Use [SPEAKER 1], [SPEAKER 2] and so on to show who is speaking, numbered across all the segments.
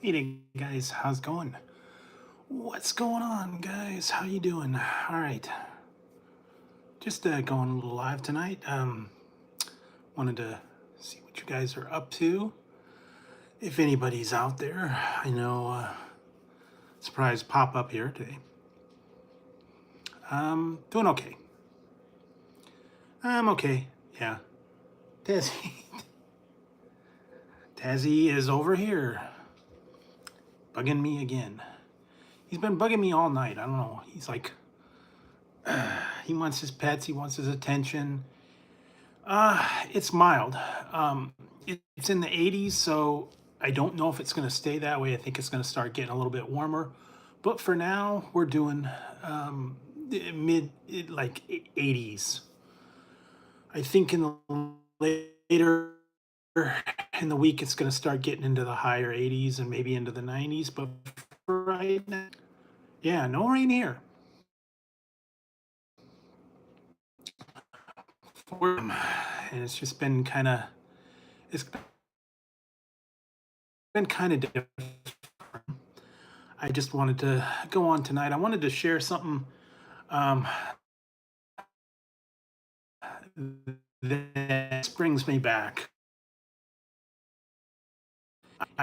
[SPEAKER 1] Hey there, guys. How's it going? What's going on, guys? How you doing? All right. Just going a little live tonight. Wanted to see what you guys are up to. If anybody's out there, I know surprise pop up here today. Doing okay. I'm okay. Yeah. Tazzy. Tazzy is over here. Bugging me again. He's been bugging me all night. I don't know. He's like, he wants his pets. He wants his attention. It's mild. It's in the 80s, so I don't know if it's going to stay that way. I think it's going to start getting a little bit warmer. But for now, we're doing like 80s. I think in the later in the week, it's going to start getting into the higher 80s and maybe into the 90s. But for right now, yeah, no rain here. And it's just been it's been kind of different. I just wanted to go on tonight. I wanted to share something um, that brings me back.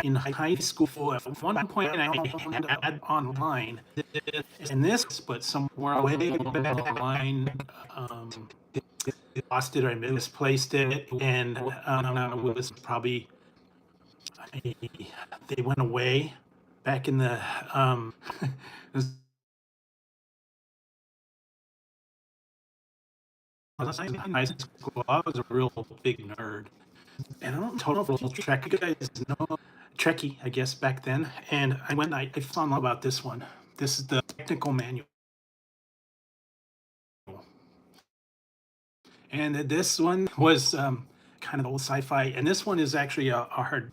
[SPEAKER 1] In high school, at one point, I had online, and this, but somewhere way back online, lost it or I misplaced it, and it was probably they went away back in the high school. I was a real big nerd, and I don't totally Trek. You guys know Trekkie, I guess back then. And I found out about this one. This is the technical manual, and this one was kind of old sci-fi. And this one is actually a hard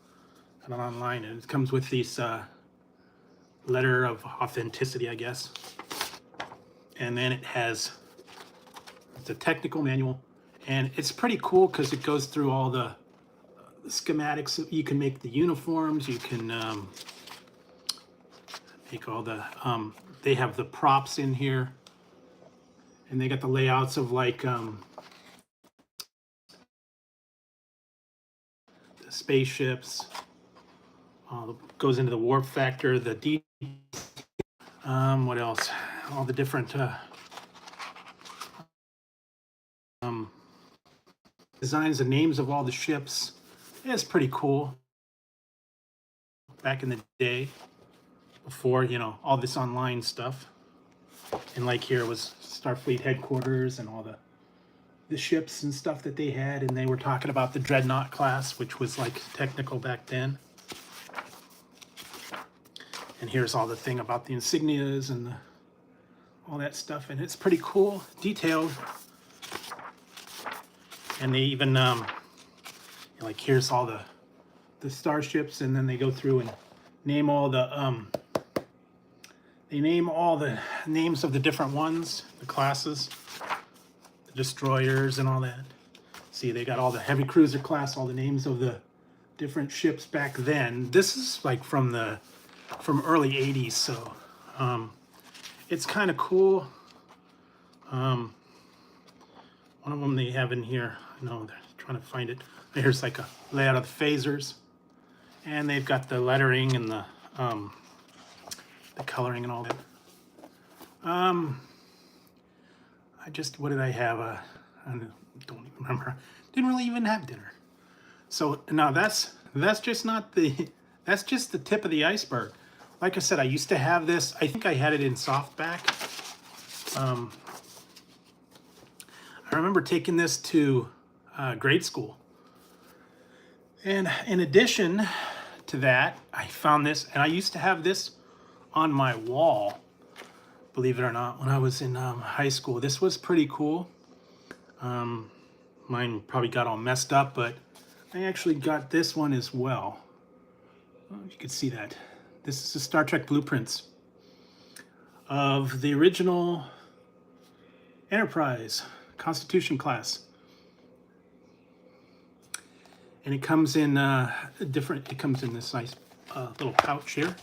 [SPEAKER 1] online, and it comes with these letter of authenticity, I guess. And then it has the technical manual, and it's pretty cool because it goes through all the schematics. You can make the uniforms, you can make all the they have the props in here, and they got the layouts of like the spaceships, goes into the warp factor, the what else, all the different designs and names of all the ships. It's pretty cool. Back in the day, before all this online stuff, and like here was Starfleet headquarters and all the ships and stuff that they had, and they were talking about the Dreadnought class, which was like technical back then. And here's all the thing about the insignias and all that stuff, and it's pretty cool, detailed. And they even like here's all the starships, and then they go through and name all the they name all the names of the different ones, the classes, the destroyers and all that. See, they got all the heavy cruiser class, all the names of the different ships back then. This is like from early 80s, so it's kind of cool. One of them they have in here, I know they're trying to find it. Here's like a layout of the phasers, and they've got the lettering and the coloring and all that. What did I have? I don't even remember. Didn't really even have dinner. So now that's just not the that's just the tip of the iceberg. Like I said, I used to have this. I think I had it in softback. I remember taking this to grade school. And in addition to that, I found this, and I used to have this on my wall, believe it or not, when I was in high school. This was pretty cool. Mine probably got all messed up, but I actually got this one as well. I don't know if you could see that. This is the Star Trek blueprints of the original Enterprise Constitution class. And it comes in it comes in this nice little pouch here.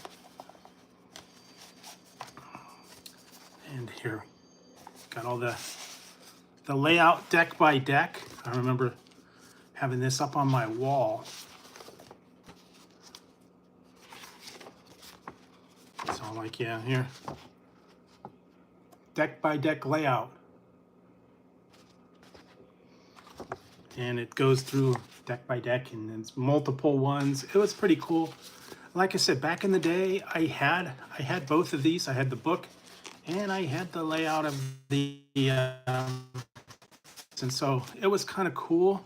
[SPEAKER 1] And here, got all the layout deck by deck. I remember having this up on my wall. So I'm like, yeah, here, deck by deck layout. And it goes through deck by deck, and it's multiple ones. It was pretty cool. Like I said, back in the day, I had both of these. I had the book, and I had the layout of the, and so it was kind of cool.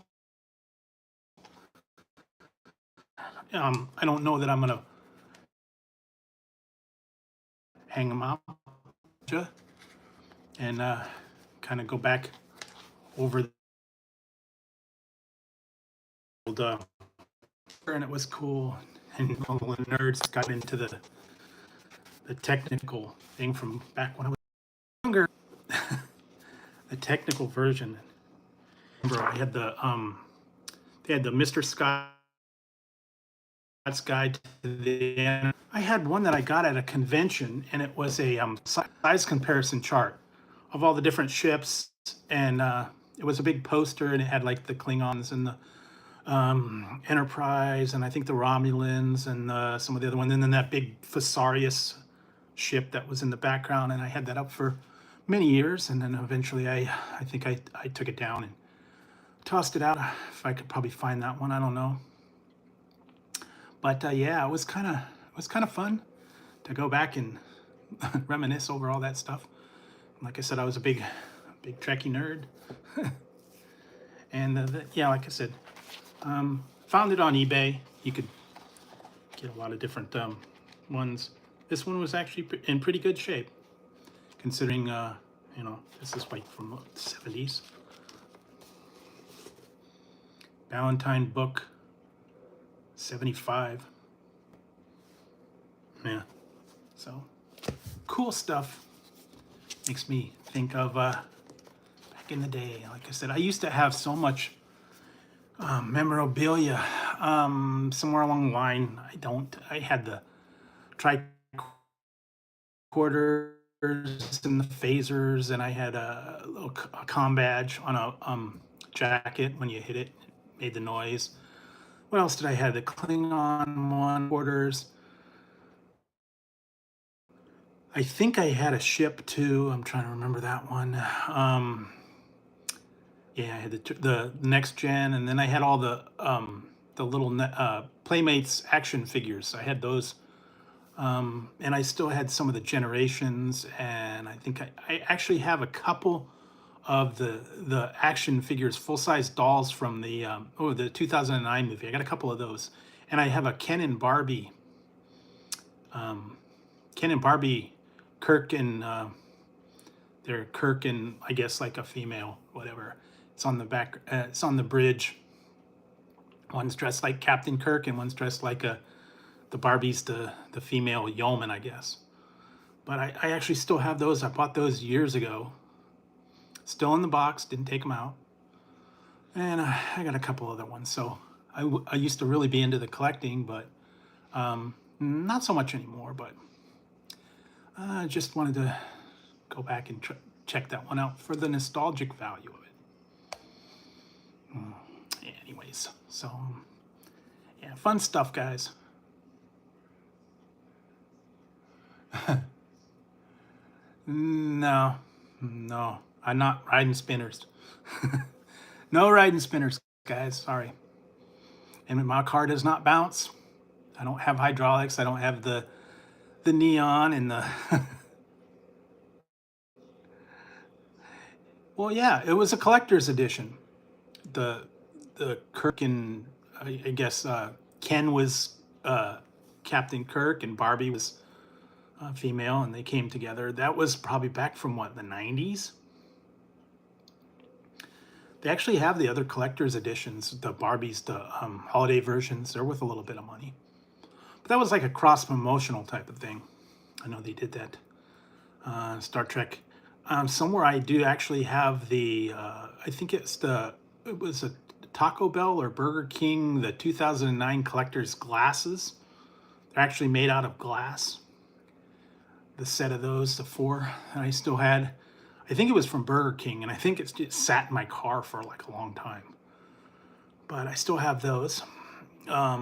[SPEAKER 1] I don't know that I'm gonna hang them out and kind of go back over the and it was cool, and all the nerds got into the technical thing from back when I was younger. The technical version. Remember, I had the they had the Mr. Scott's Guide to the End. I had one that I got at a convention, and it was a size comparison chart of all the different ships, and it was a big poster, and it had like the Klingons and the Enterprise, and I think the Romulans, and some of the other ones, and then that big Thessarius ship that was in the background, and I had that up for many years, and then eventually I think I took it down and tossed it out. If I could probably find that one, I don't know. But yeah, it was kind of fun to go back and reminisce over all that stuff. Like I said, I was a big Trekkie nerd, and yeah, like I said, found it on eBay. You could get a lot of different ones. This one was actually in pretty good shape, considering you know, this is like from the 70s. Valentine book, 75. Yeah, so cool stuff. Makes me think of back in the day. Like I said, I used to have so much memorabilia. Somewhere along the line, I had the tricorders and the phasers, and I had a little comm badge on a jacket. When you hit it, it made the noise. What else did I have? The Klingon one quarters. I think I had a ship too. I'm trying to remember that one. Yeah, I had the next gen, and then I had all the little Playmates action figures. I had those, and I still had some of the Generations, and I think I actually have a couple of the action figures, full size dolls from the 2009 movie. I got a couple of those, and I have a Ken and Barbie, Kirk and they're Kirk and I guess like a female, whatever. It's on the back. It's on the bridge. One's dressed like Captain Kirk, and one's dressed like the Barbie's the female yeoman, I guess. But I actually still have those. I bought those years ago. Still in the box. Didn't take them out. And I got a couple other ones. So I used to really be into the collecting, but not so much anymore. But I just wanted to go back and check that one out for the nostalgic value of it. Anyways, so yeah, fun stuff, guys. No, I'm not riding spinners. No riding spinners, guys. Sorry. And my car does not bounce. I don't have hydraulics. I don't have the neon and the. Well, yeah, it was a collector's edition. The Kirk and I guess Ken was Captain Kirk and Barbie was female, and they came together. That was probably back from what, the 90s? They actually have the other collector's editions, the Barbies, the holiday versions. They're worth a little bit of money. But that was like a cross-promotional type of thing. I know they did that. Star Trek. Somewhere I do actually have the, I think it was a Taco Bell or Burger King, the 2009 collector's glasses. They're actually made out of glass. The set of those, the 4 that I still had, I think it was from Burger King, and I think it sat in my car for like a long time. But I still have those. I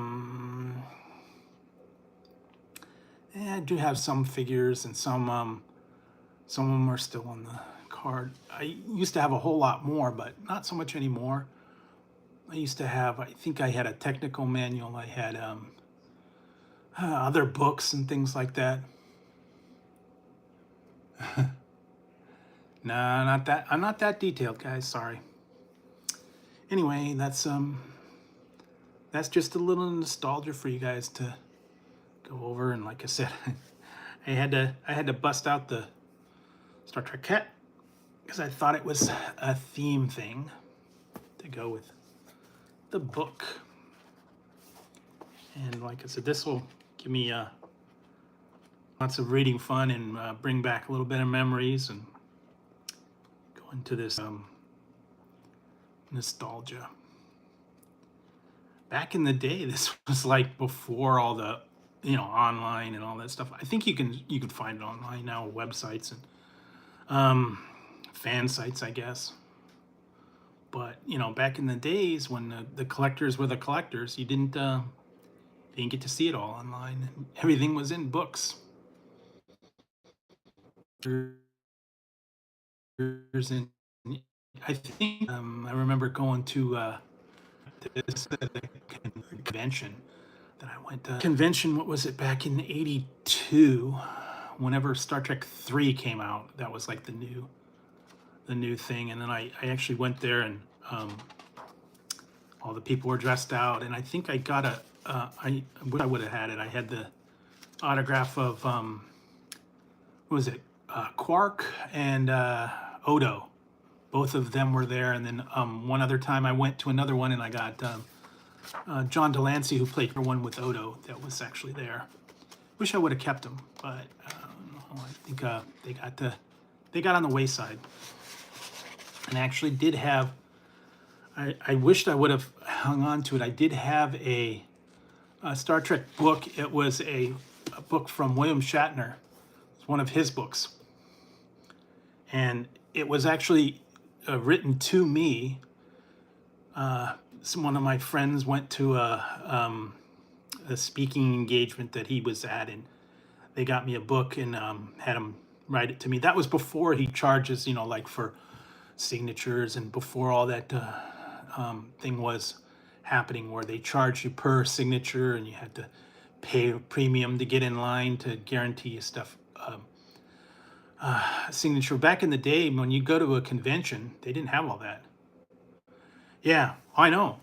[SPEAKER 1] do have some figures, and some of them are still on the card. I used to have a whole lot more, but not so much anymore. I used to have, I think I had a technical manual. I had other books and things like that. No, not that. I'm not that detailed, guys. Sorry. Anyway, that's just a little nostalgia for you guys to go over. And like I said, I had to bust out the Star Trek cat because I thought it was a theme thing to go with the book. And like I said, this will give me lots of reading fun and bring back a little bit of memories and go into this nostalgia. Back in the day, this was like before all the, online and all that stuff. I think you can find it online now, websites and fan sites, I guess. But back in the days when the collectors were the collectors, you didn't get to see it all online. Everything was in books. And I think I remember going to this convention that I went to. Convention, what was it, back in '82? Whenever Star Trek 3 came out, that was like the new thing. And then I actually went there, and all the people were dressed out, and I think I got I wish I would have had it. I had the autograph of what was it, Quark and Odo. Both of them were there. And then one other time I went to another one, and I got John Delancey, who played one with Odo, that was actually there. Wish I would have kept them, but I think they got on the wayside. And I actually did have, I wished I would have hung on to it. I did have a Star Trek book. It was a book from William Shatner. It's one of his books. And it was actually written to me. One of my friends went to a speaking engagement that he was at, and they got me a book and had him write it to me. That was before he charges, like for signatures, and before all that thing was happening where they charged you per signature and you had to pay a premium to get in line to guarantee you stuff. Signature. Back in the day, when you go to a convention, they didn't have all that. Yeah, I know.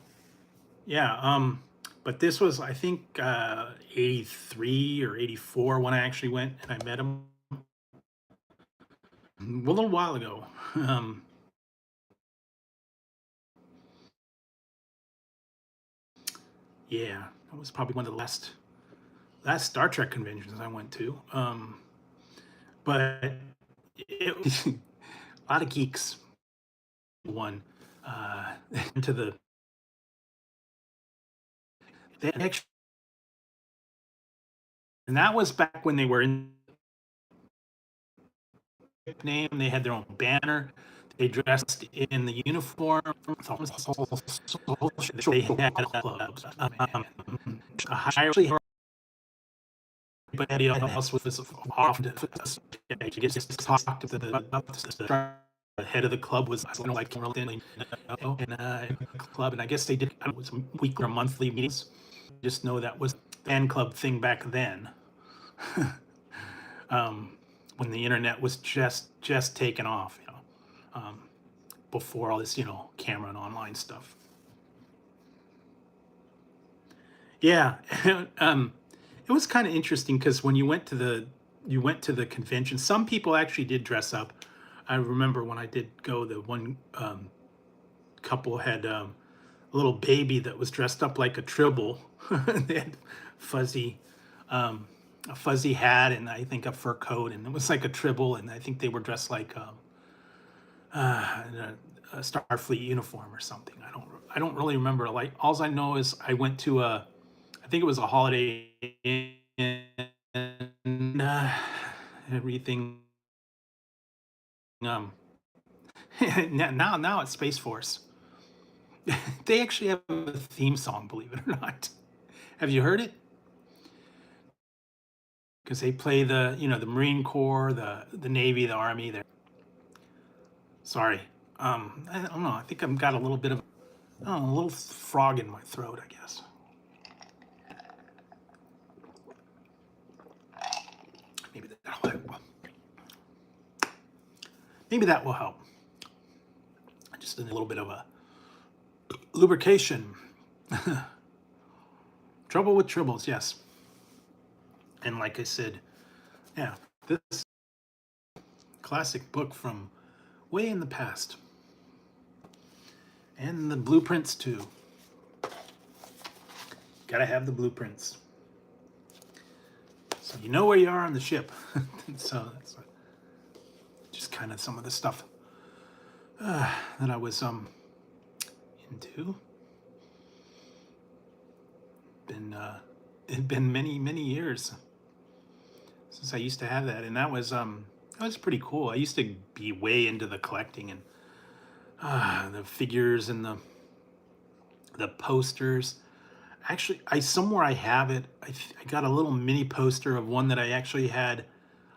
[SPEAKER 1] Yeah, but this was, I think, 83 or 84 when I actually went and I met him a little while ago. Yeah, that was probably one of the last Star Trek conventions I went to. But it was a lot of geeks. One into the they actually, and that was back when they were in name. They had their own banner. They dressed in the uniform. They had clubs. Everybody else was off. I guess talked to the head of the club was like in club, and I guess they did. It was weekly or monthly meetings. Just know that was the fan club thing back then. When the internet was just taking off, before all this, camera and online stuff. Yeah, it was kind of interesting because when you went to the convention, some people actually did dress up. I remember when I did go, the one couple had a little baby that was dressed up like a Tribble. They had a fuzzy hat and I think a fur coat, and it was like a Tribble, and I think they were dressed like a Starfleet uniform or something. I don't really remember. Like, all I know is I went to I think it was a Holiday Inn and everything. Um, now it's Space Force. They actually have a theme song, believe it or not. Have you heard it? Because they play the Marine Corps, the Navy, the Army. There. Sorry. I don't know. I think I've got a little bit of a little frog in my throat, I guess. Maybe that'll help. Maybe that will help. Just a little bit of a lubrication. Trouble with tribbles, yes. And like I said, yeah, this classic book from way in the past. And the blueprints too. Gotta have the blueprints. So you know where you are on the ship. So that's just kind of some of the stuff that I was into. It'd been many years since I used to have that, and that was pretty cool. I used to be way into the collecting and the figures and the posters. Actually, somewhere I have it. I got a little mini poster of one that I actually had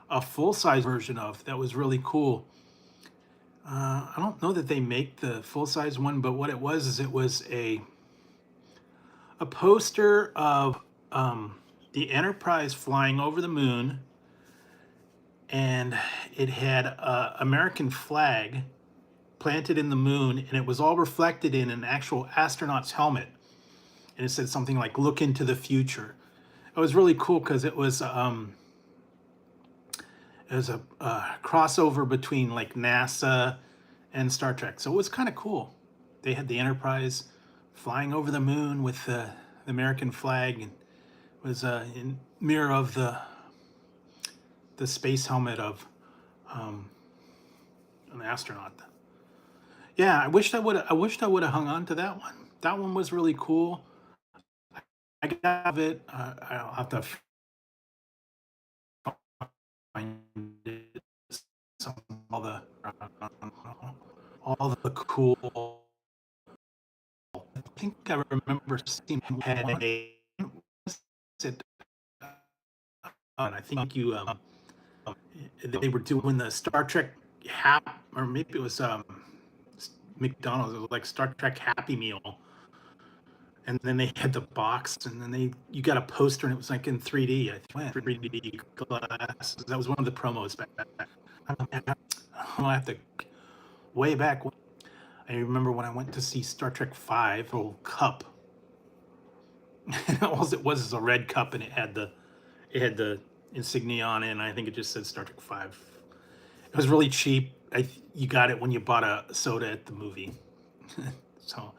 [SPEAKER 1] a full-size version of. That was really cool. I don't know that they make the full-size one, but what it was is it was a poster of the Enterprise flying over the moon, and it had an American flag planted in the moon, and it was all reflected in an actual astronaut's helmet. And it said something like "Look into the future." It was really cool because it was a crossover between like NASA and Star Trek, so it was kind of cool. They had the Enterprise flying over the moon with the American flag, and it was in mirror of the space helmet of an astronaut. Yeah, I wished I would have hung on to that one. That one was really cool. I got it. I'll have to find it. Some all the cool. I think I remember seeing had a. It, and I think they were doing the Star Trek or maybe it was McDonald's. It was like Star Trek Happy Meal, and then they had the box, and then you got a poster, and it was like in 3D. I think 3D glasses. That was one of the promos back then. I'll have to way back. I remember when I went to see Star Trek V, little cup. All it was is a red cup, and it had the insignia on it, and I think it just said Star Trek V. It was really cheap. You got it when you bought a soda at the movie. So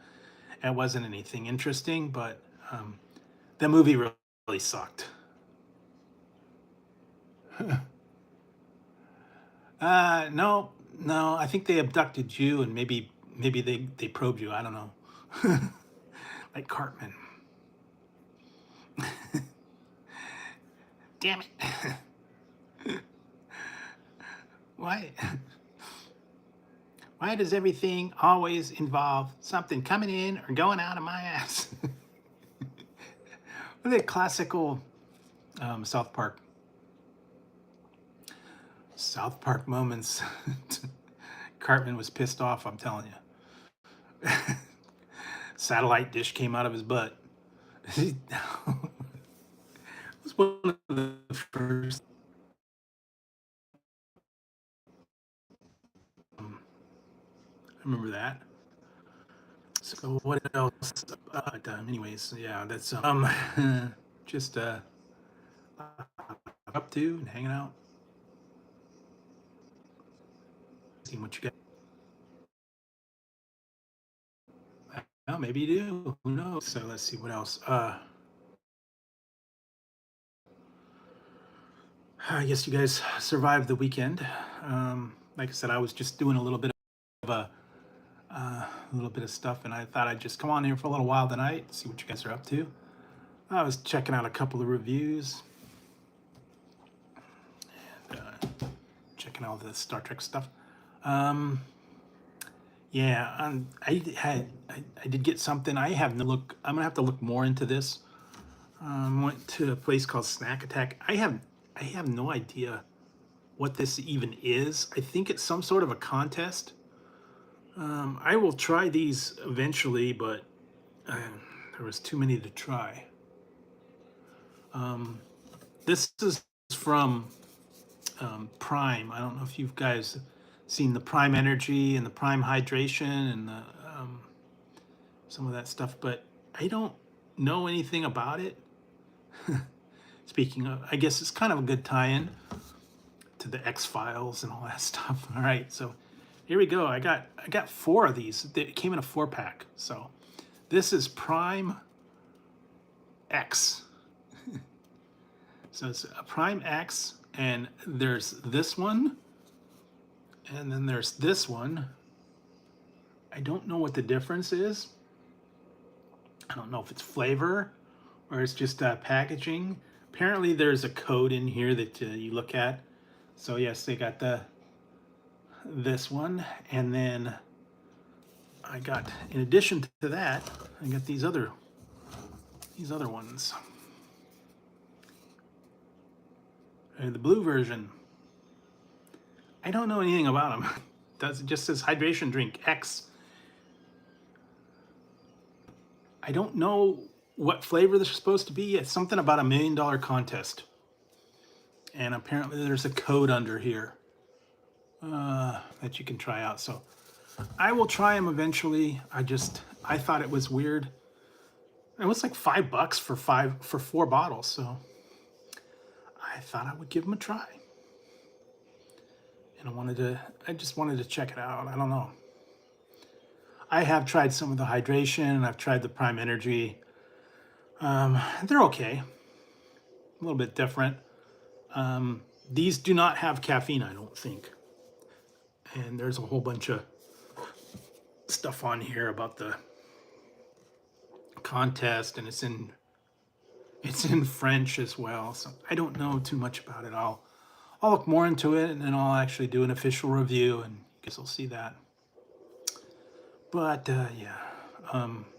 [SPEAKER 1] it wasn't anything interesting, but that movie really sucked. No, I think they abducted you, and maybe they probed you. I don't know. Like Cartman. Damn it. Why? Why does everything always involve something coming in or going out of my ass? What are the classical South Park moments? Cartman was pissed off, I'm telling you. Satellite dish came out of his butt. It was one of the first. I remember that. So what else? Anyways, yeah, that's just up to and hanging out, seeing what you get. Well, maybe you do. Who knows? So let's see what else. I guess you guys survived the weekend. Like I said, I was just doing a little bit of stuff, and I thought I'd just come on here for a little while tonight, see what you guys are up to. I was checking out a couple of reviews. watching all the Star Trek stuff. Yeah, I did get something. I have no look. I'm gonna have to look more into this. Went to a place called Snack Attack. I have no idea what this even is. I think it's some sort of a contest. I will try these eventually, but there was too many to try. This is from Prime. I don't know if you guys seen the Prime Energy and the Prime Hydration and the, some of that stuff, but I don't know anything about it. Speaking of, I guess it's kind of a good tie-in to the X-Files and all that stuff. All right, so here we go. I got 4 of these. It came in a 4-pack. So this is Prime X. So it's a Prime X, and there's this one, and then there's this one. I don't know what the difference is. I don't know if it's flavor or it's just packaging. Apparently there's a code in here that you look at. So yes, they got this one, and then I got, in addition to that, I got these other ones. The blue version. I don't know anything about them. It just says hydration drink X. I don't know what flavor they're supposed to be. It's something about $1 million contest. And apparently there's a code under here that you can try out. So I will try them eventually. I thought it was weird. It was like $5 for 4 bottles. So I thought I would give them a try. And I just wanted to check it out. I don't know. I have tried some of the hydration, and I've tried the Prime Energy. They're okay. A little bit different. These do not have caffeine, I don't think. And there's a whole bunch of stuff on here about the contest, and it's in French as well. So I don't know too much about it. I'll look more into it, and then I'll actually do an official review, and you guys will see that. But yeah,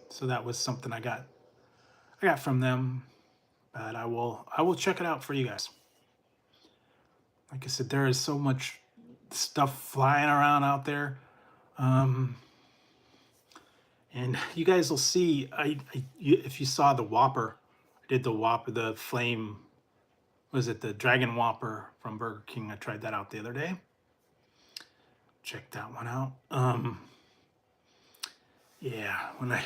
[SPEAKER 1] so that was something I got from them. But I will check it out for you guys. Like I said, there is so much stuff flying around out there. And you guys will see, if you saw the Whopper, I did the Whopper, the Flame, was it the Dragon Whopper from Burger King? I tried that out the other day. Check that one out. Yeah, when I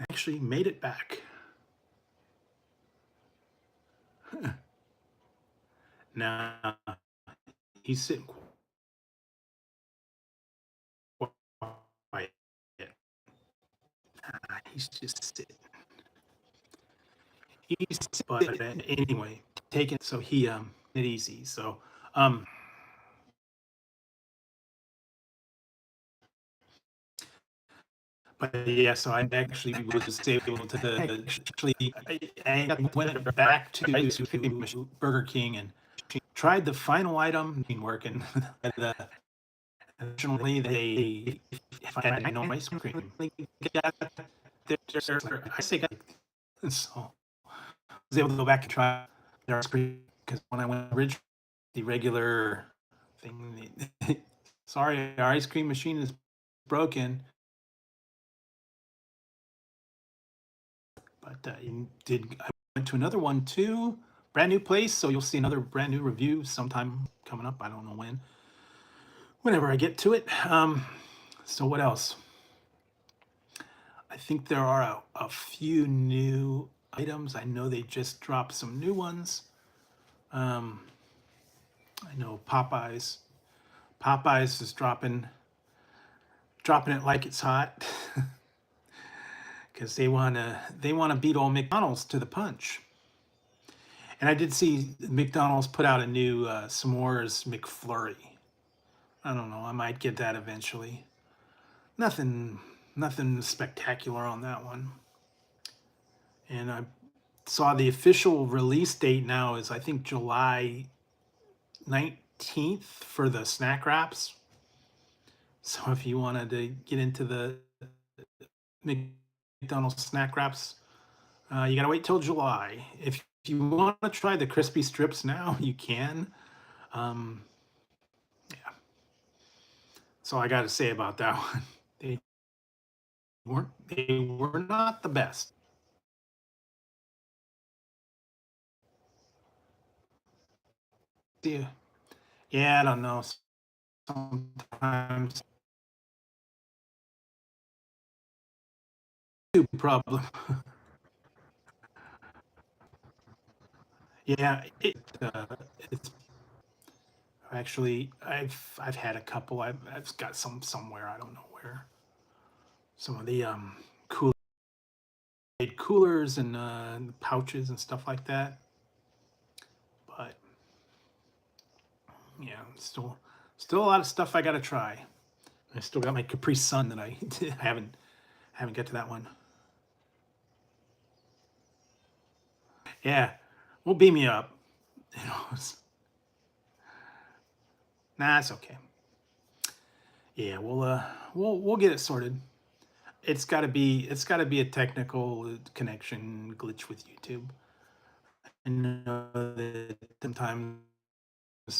[SPEAKER 1] actually made it back. Now, he's sitting quiet. He's just sitting. But anyway, taking, so he it easy. So but yeah, so I actually was able to I went back to Burger King and tried the final item working. Originally, they had no ice cream. I say, so I was able to go back and try their ice cream, because when I went originally, the regular thing, sorry, our ice cream machine is broken. But I went to another one too, brand new place, so you'll see another brand new review sometime coming up. I don't know when, whenever I get to it. So what else? I think there are a few new items. I know they just dropped some new ones. I know Popeyes is dropping it like it's hot. Because they want to beat old McDonald's to the punch. And I did see McDonald's put out a new s'mores McFlurry. I don't know. I might get that eventually. Nothing spectacular on that one. And I saw the official release date now is, I think, July 19th 18th for the snack wraps. So if you wanted to get into the McDonald's snack wraps, you gotta wait till July. If you want to try the crispy strips now, you can. Um, yeah, that's all I got to say about that one. They they were not the best. Yeah, yeah, I don't know. Sometimes too problem. Yeah, it's actually I've had a couple. I've got some somewhere. I don't know where. Some of the Kool-Aid coolers and pouches and stuff like that. But yeah, still a lot of stuff I got to try. I still got my Capri Sun that I haven't got to that one. Yeah, well, beam me up. You know, nah, it's okay. Yeah, we'll get it sorted. It's got to be a technical connection glitch with YouTube. I know that sometimes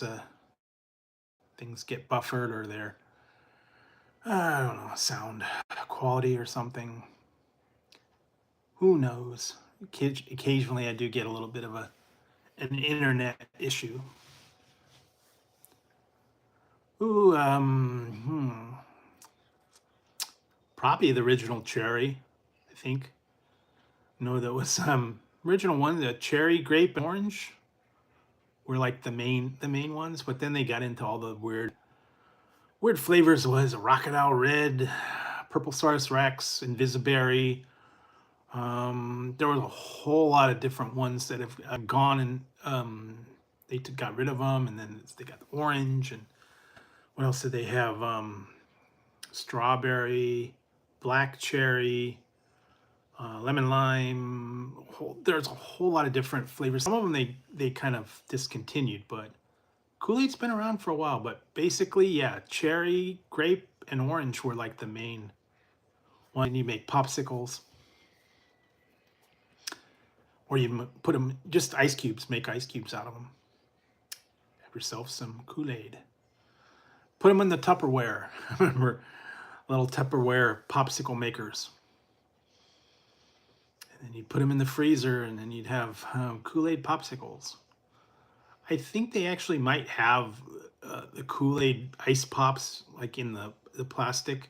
[SPEAKER 1] uh, things get buffered or they're I don't know sound quality or something. Who knows? Occasionally, I do get a little bit of an internet issue. Ooh, probably the original cherry, I think. No, that was original one. The cherry, grape, and orange were like the main ones, but then they got into all the weird flavors. Was Rocket Owl Red, Purple Saurus Rex, Invisiberry. There was a whole lot of different ones that have gone and they got rid of them, and then they got the orange and what else did they have? Strawberry, black cherry, lemon lime. There's a whole lot of different flavors. Some of them they kind of discontinued, but Kool-Aid's been around for a while. But basically, yeah, cherry, grape, and orange were like the main one. You make popsicles, or you put them just ice cubes. Make ice cubes out of them. Have yourself some Kool-Aid. Put them in the Tupperware. Remember, little Tupperware popsicle makers. And then you'd put them in the freezer, and then you'd have Kool-Aid popsicles. I think they actually might have the Kool-Aid ice pops, like in the plastic.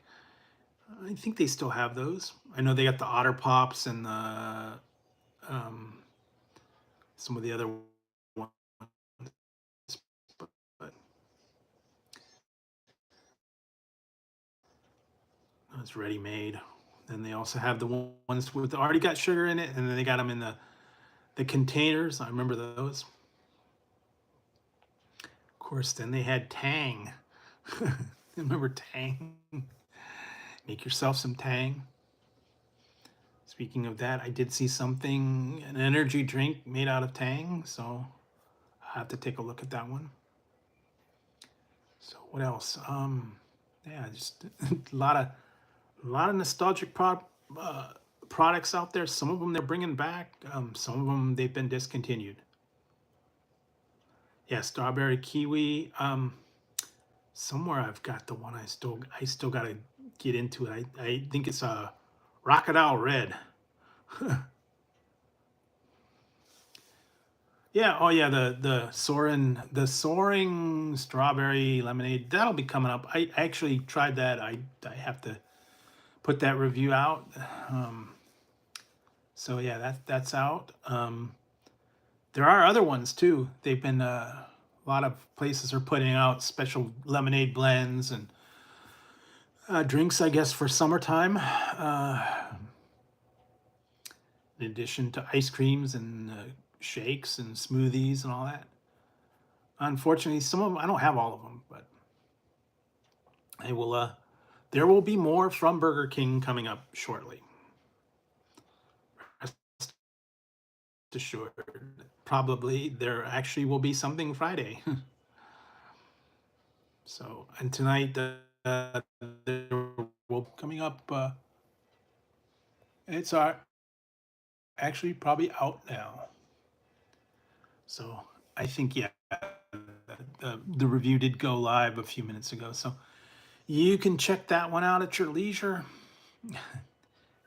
[SPEAKER 1] I think they still have those. I know they got the Otter Pops and um, some of the other ones, but it's ready made. Then they also have the ones with already got sugar in it, and then they got them in the containers. I remember those. Of course, then they had Tang. Remember Tang? Make yourself some Tang. Speaking of that, I did see something, an energy drink made out of Tang, so I have to take a look at that one. So what else? Yeah, just a lot of nostalgic products out there. Some of them they're bringing back. Some of them they've been discontinued. Yeah, strawberry kiwi. Somewhere I've got the one I still got to get into it. I think it's a Rocket Owl Red. Yeah, oh yeah, the soaring strawberry lemonade that'll be coming up. I actually tried that. I have to put that review out. Um, so yeah, that's out. There are other ones too. They've been a lot of places are putting out special lemonade blends and drinks, I guess, for summertime. In addition to ice creams and shakes and smoothies and all that. Unfortunately, some of them I don't have all of them, but I will. There will be more from Burger King coming up shortly. Rest assured. Probably there actually will be something Friday. So, and tonight there will coming up. It's actually probably out now. So I think, yeah, the review did go live a few minutes ago. So you can check that one out at your leisure.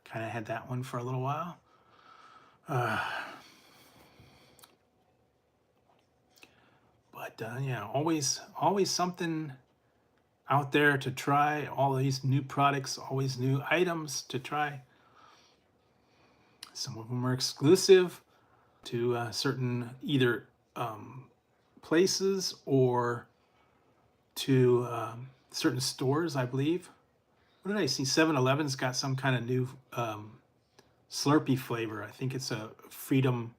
[SPEAKER 1] Kind of had that one for a little while. But yeah, always something out there to try. All these new products, always new items to try. Some of them are exclusive to certain either places or to certain stores, I believe. What did I see? 7-Eleven's got some kind of new Slurpee flavor. I think it's a Freedom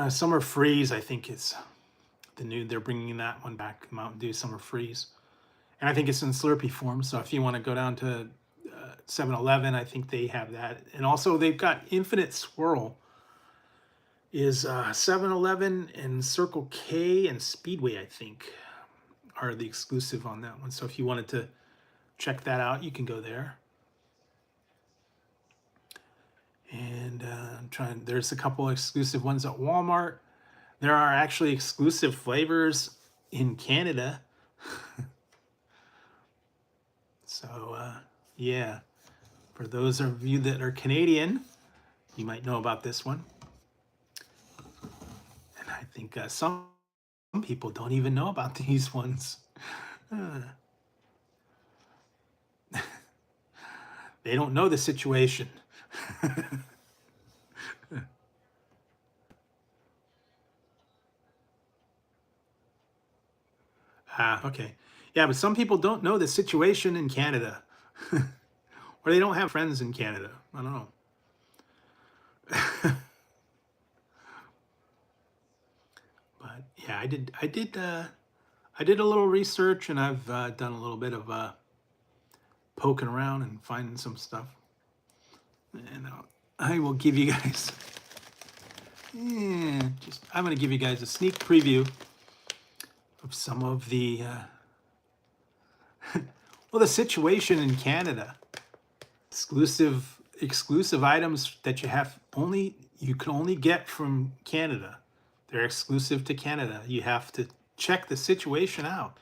[SPEAKER 1] Summer Freeze. I think it's the new. They're bringing that one back, Mountain Dew Summer Freeze, and I think it's in Slurpee form. So if you want to go down to 7-Eleven, I think they have that, and also they've got Infinite Swirl. Is 7-Eleven and Circle K and Speedway, I think, are the exclusive on that one. So if you wanted to check that out, you can go there. And I'm trying. There's a couple exclusive ones at Walmart. There are actually exclusive flavors in Canada. So yeah, for those of you that are Canadian, you might know about this one. And I think some people don't even know about these ones. They don't know the situation. Okay. Yeah, but some people don't know the situation in Canada. Or they don't have friends in Canada. I don't know. But yeah, I did a little research, and I've done a little bit of poking around and finding some stuff. And I will give you guys I'm going to give you guys a sneak preview of some of the well, the situation in Canada. Exclusive items that you can only get from Canada. They're exclusive to Canada. You have to check the situation out.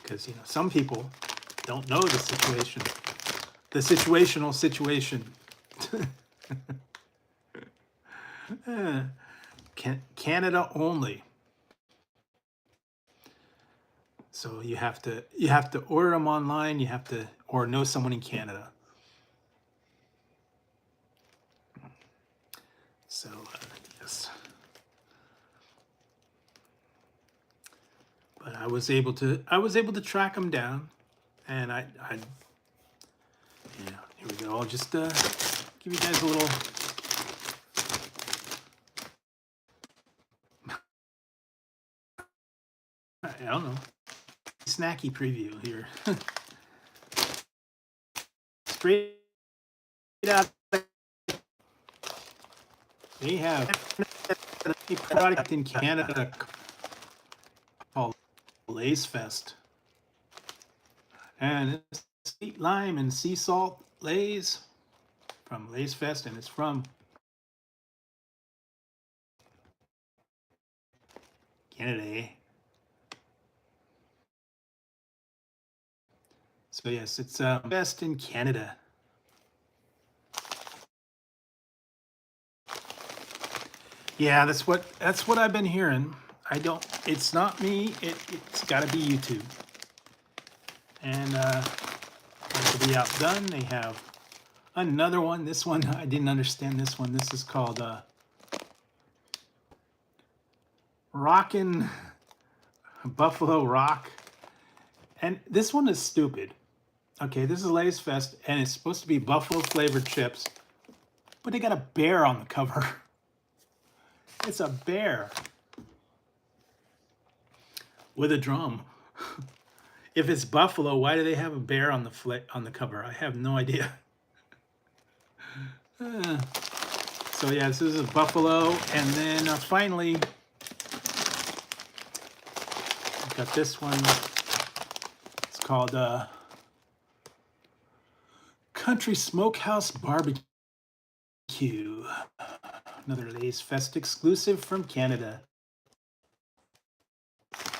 [SPEAKER 1] Because some people don't know the situation. The situational situation. Canada only. So you have to order them online. You have to or know someone in Canada. So yes, but I was able to track them down, and I here we go. I'll just give you guys a little. I don't know. Snacky preview here. Straight out. They have a product in Canada called Lays Fest. And it's sweet lime and sea salt Lays from Lays Fest, and it's from Canada, eh? So yes, it's best in Canada. Yeah, that's what I've been hearing. It's not me. It's got to be YouTube. And to be outdone, they have another one. This one I didn't understand. This one. This is called Rockin' Buffalo Rock. And this one is stupid. Okay, this is Lay's Fest, and it's supposed to be buffalo flavored chips, but they got a bear on the cover. It's a bear with a drum. If it's buffalo, why do they have a bear on the cover? I have no idea. So yeah, this is a buffalo, and then finally, Got this one. It's called Country Smokehouse Barbecue. Another Lay's Fest exclusive from Canada.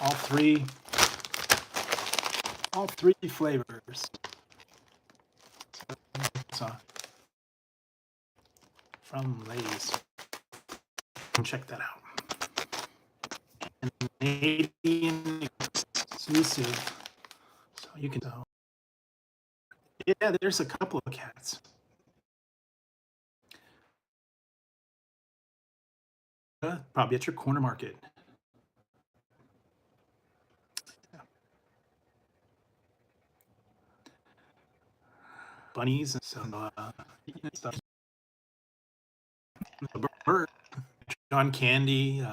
[SPEAKER 1] All three flavors. So, from Lay's. Check that out. Canadian exclusive. So you can tell. Yeah, there's a couple of cats. Probably at your corner market. Bunnies and some stuff. Bird, John Candy,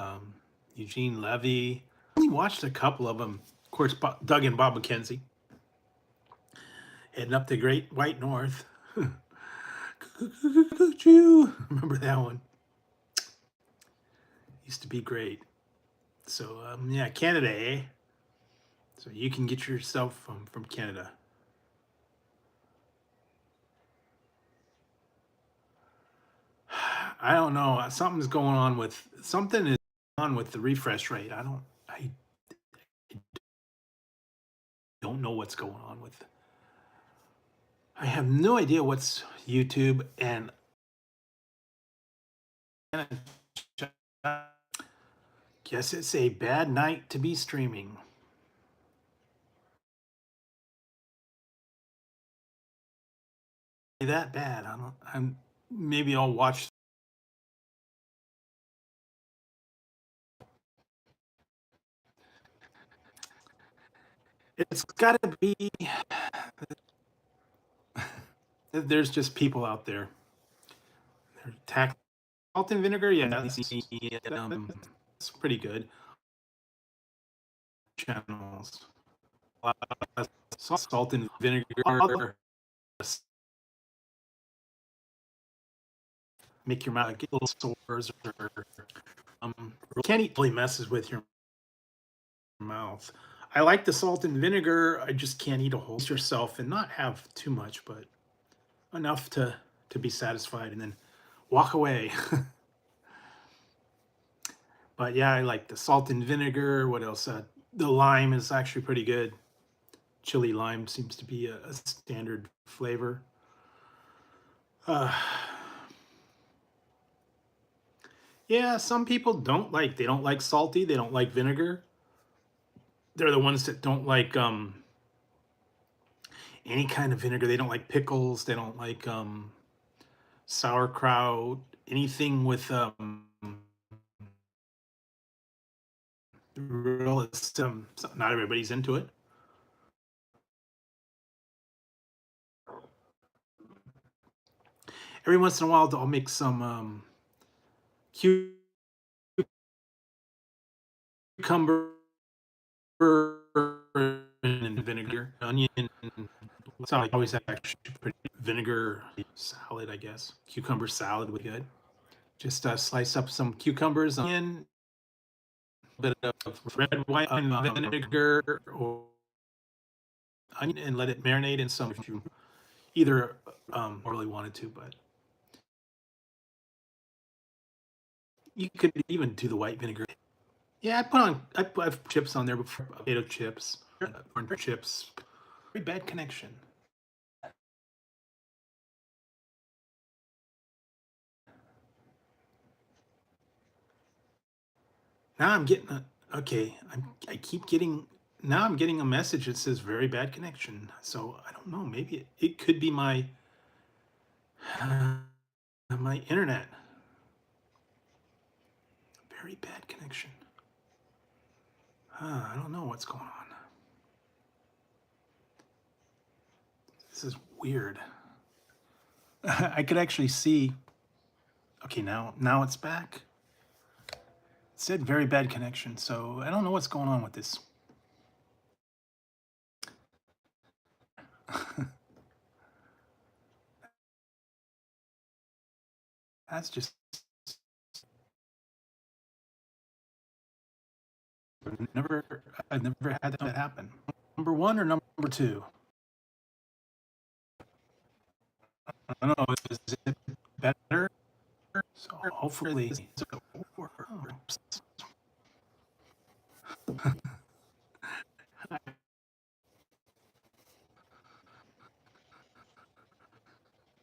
[SPEAKER 1] Eugene Levy. I only watched a couple of them. Of course, Doug and Bob McKenzie. Heading up the Great White North. Remember that one? Used to be great. So yeah, Canada, eh? So you can get yourself from Canada. I don't know. Something is going on with the refresh rate. I don't know what's going on with. I have no idea what's YouTube and guess it's a bad night to be streaming. That bad. I'm maybe I'll watch. It's got to be. There's just people out there. They're salt and vinegar. Yeah, it's pretty good. Channels. Salt and vinegar. Make your mouth get little sores or can't eat really messes with your mouth. I like the salt and vinegar. I just can't eat a whole yourself and not have too much, but enough to be satisfied and then walk away. But yeah, I like the salt and vinegar. What else? The lime is actually pretty good. Chili lime seems to be a standard flavor. Yeah, some people they don't like salty, they don't like vinegar. They're the ones that don't like any kind of vinegar. They don't like pickles, they don't like sauerkraut, anything with real not everybody's into it. Every once in a while I'll make some cucumber and vinegar, onion. So I always actually pretty vinegar salad, I guess. Cucumber salad would be good. Just slice up some cucumbers, onion, a bit of red wine vinegar or onion, and let it marinate in some. If you either really wanted to, but you could even do the white vinegar. Yeah, I put chips on there before, potato chips, corn chips. Very bad connection. Now I'm getting okay. I keep getting now I'm getting a message that says very bad connection. So I don't know. Maybe it could be my internet. Very bad connection. I don't know what's going on. This is weird. I could actually see. Okay, now it's back. It said very bad connection. So I don't know what's going on with this. That's just I've never had that happen. Number one or number two? I don't know. Is it better? So hopefully.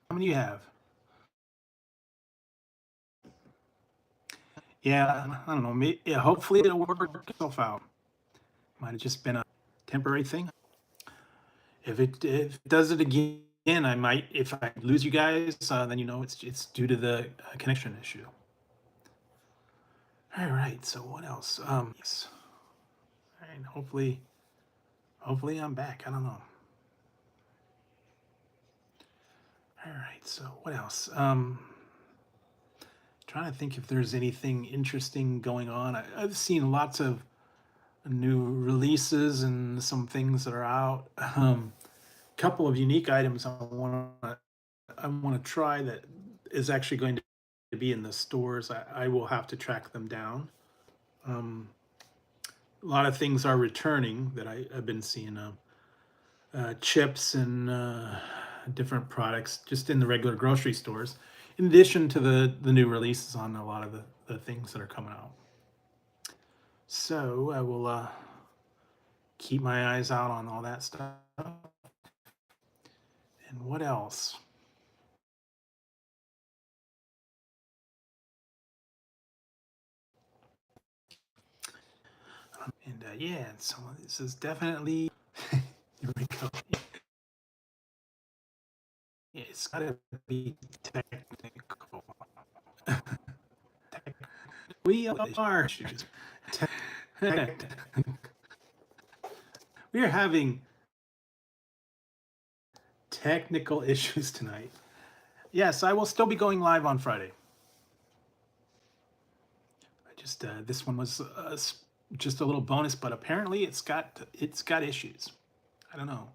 [SPEAKER 1] How many do you have? Yeah, I don't know. Maybe, yeah, hopefully it'll work itself out. Might have just been a temporary thing. If it does it again, I might. If I lose you guys, then you know it's due to the connection issue. All right. So what else? Yes. All right. Hopefully I'm back. I don't know. All right. So what else? Trying to think if there's anything interesting going on. I've seen lots of new releases and some things that are out. Couple of unique items I want to try that is actually going to be in the stores. I will have to track them down. A lot of things are returning that I've been seeing. Chips and different products just in the regular grocery stores, in addition to the new releases on a lot of the things that are coming out. So I will keep my eyes out on all that stuff. And what else? And yeah, so this is definitely here we go. It's gotta be technical. We are. We are having technical issues tonight. Yes, I will still be going live on Friday. I just this one was just a little bonus, but apparently it's got issues. I don't know.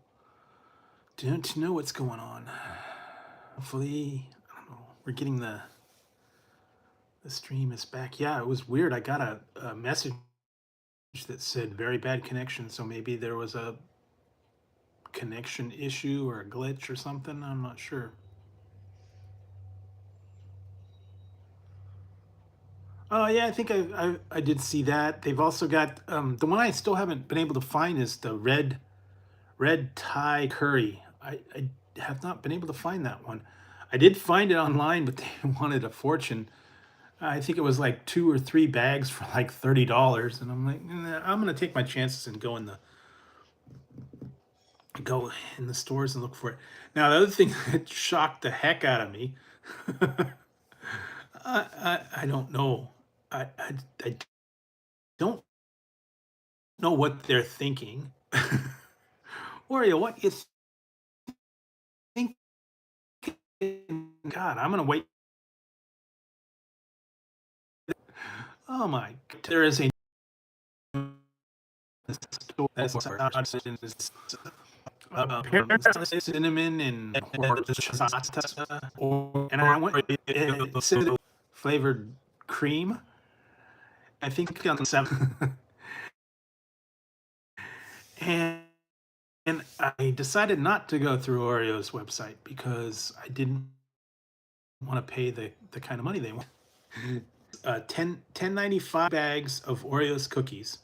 [SPEAKER 1] Don't know what's going on. Hopefully, I don't know. We're getting the stream is back. Yeah, it was weird. I got a message that said very bad connection, so maybe there was a connection issue or a glitch or something. I'm not sure. Oh yeah, I think I did see that. They've also got the one I still haven't been able to find is the red Thai curry. I have not been able to find that one. I did find it online, but they wanted a fortune. I think it was like 2 or 3 bags for like $30, and I'm like, nah, I'm gonna take my chances and go in the stores and look for it. Now the other thing that shocked the heck out of me, I don't know, I don't know what they're thinking. Oreo, what you thinking? God, I'm gonna wait. Oh my! There is a store that's cinnamon and horchata, and I went it said flavored cream. I think on the 7th, and I decided not to go through Oreo's website because I didn't want to pay the kind of money they want. 10.95 bags of Oreo's cookies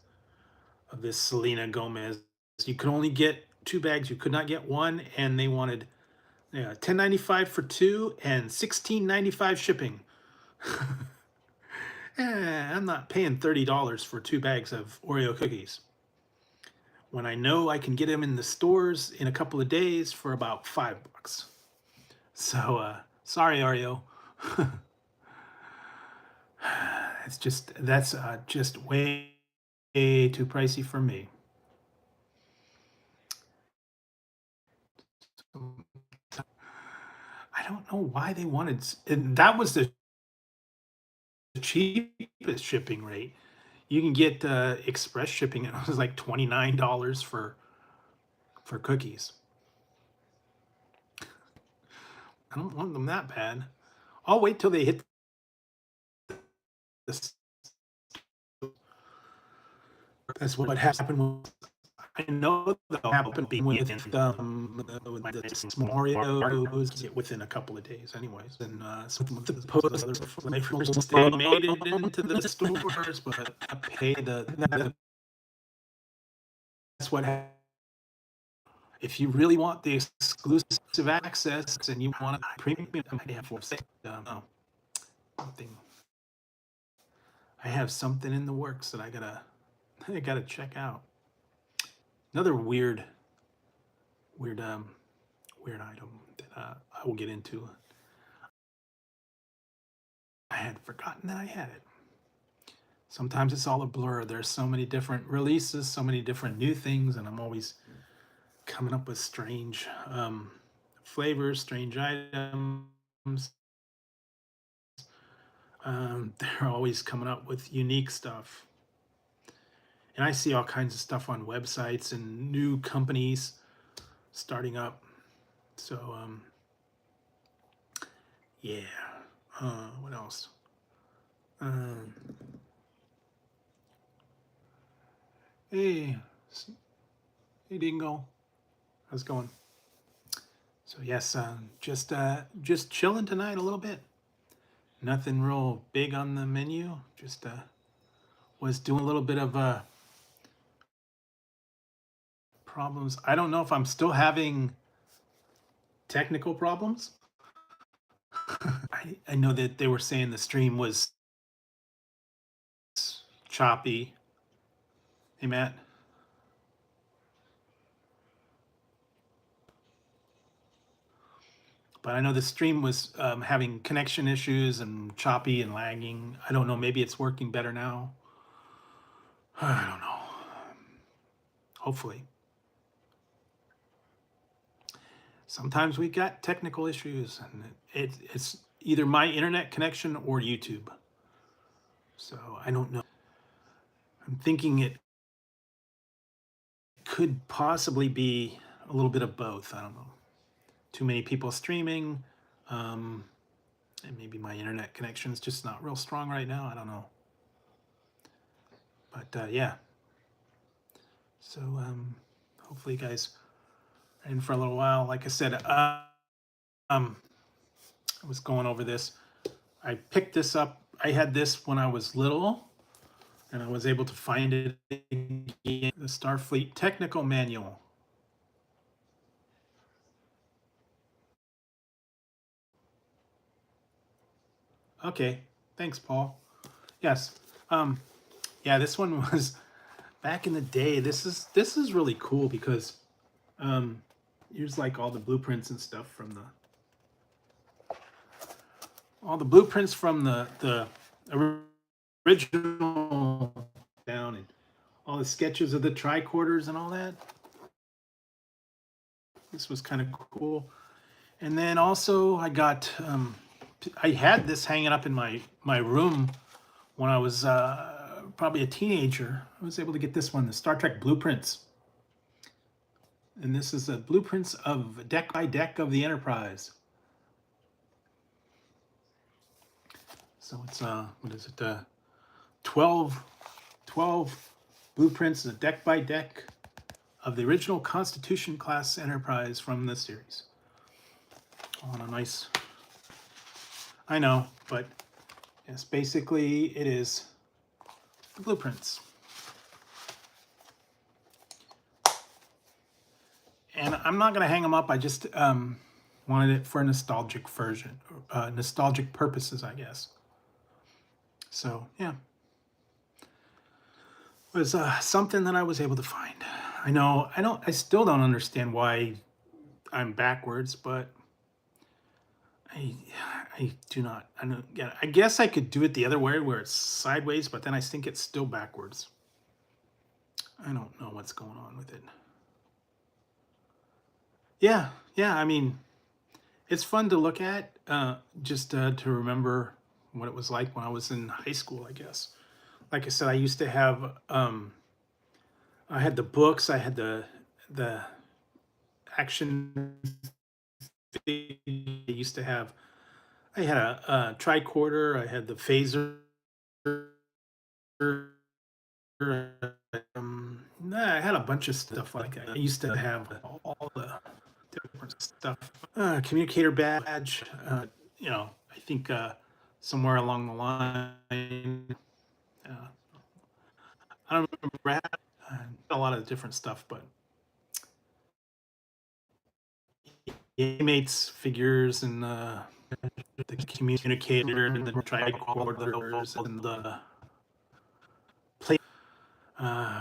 [SPEAKER 1] of this Selena Gomez. You could only get 2 bags. You could not get one, and they wanted 10.95 for 2 and 16.95 shipping. I'm not paying $30 for 2 bags of Oreo cookies when I know I can get them in the stores in a couple of days for about $5. So sorry, Oreo. That's just way too pricey for me. I don't know why they wanted, and that was the cheapest shipping rate. You can get express shipping, and it was like $29 for cookies. I don't want them that bad. I'll wait till they hit this That's what happened with I know they'll happen being within with the small Oreos within a couple of days anyways. And some of the posts when they first they made it into the stores, but I pay that's what happened. If you really want the exclusive access and you want a premium, I have for sale. Something I have something in the works that I gotta check out. Another weird weird item that I will get into. I had forgotten that I had it. Sometimes it's all a blur. There's so many different releases, so many different new things, and I'm always coming up with strange flavors, strange items. They're always coming up with unique stuff. And I see all kinds of stuff on websites and new companies starting up. So, yeah. What else? Um, hey, hey, Dingo. How's it going? So yes, just chilling tonight a little bit. Nothing real big on the menu. Just was doing a little bit of problems. I don't know if I'm still having technical problems. I know that they were saying the stream was choppy. Hey Matt. But I know the stream was having connection issues and choppy and lagging. I don't know. Maybe it's working better now. I don't know. Hopefully. Sometimes we got technical issues, and it's either my internet connection or YouTube. So I don't know. I'm thinking it could possibly be a little bit of both. I don't know. Too many people streaming, and maybe my internet connection is just not real strong right now. I don't know. But yeah. So hopefully you guys are in for a little while. Like I said, I was going over this. I picked this up. I had this when I was little, and I was able to find it again. The Starfleet Technical Manual. Okay, thanks, Paul. Yes, yeah, this one was back in the day. This is really cool because here's like all the blueprints and stuff from the original down and all the sketches of the tricorders and all that. This was kind of cool. And then also I got I had this hanging up in my room when I was probably a teenager. I was able to get this one, the Star Trek blueprints. And this is the blueprints of deck by deck of the Enterprise. So it's what is it? 12 blueprints, deck by deck of the original Constitution class Enterprise from this series. On a nice, I know, but yes, basically it is the blueprints. And I'm not going to hang them up. I just wanted it for a nostalgic version, nostalgic purposes, I guess. So yeah, it was something that I was able to find. I still don't understand why I'm backwards, but I do not. I don't get it. I guess I could do it the other way where it's sideways, but then I think it's still backwards. I don't know what's going on with it. Yeah, I mean, it's fun to look at, just to remember what it was like when I was in high school, I guess. Like I said, I used to have, I had the books, I had the action. I used to have. I had a tricorder. I had the phaser. Nah, I had a bunch of stuff like that. I used to have all the different stuff. Communicator badge. I think somewhere along the line, uh, I don't remember. I had a lot of different stuff, but mates figures and the communicator and the tricorders and the play.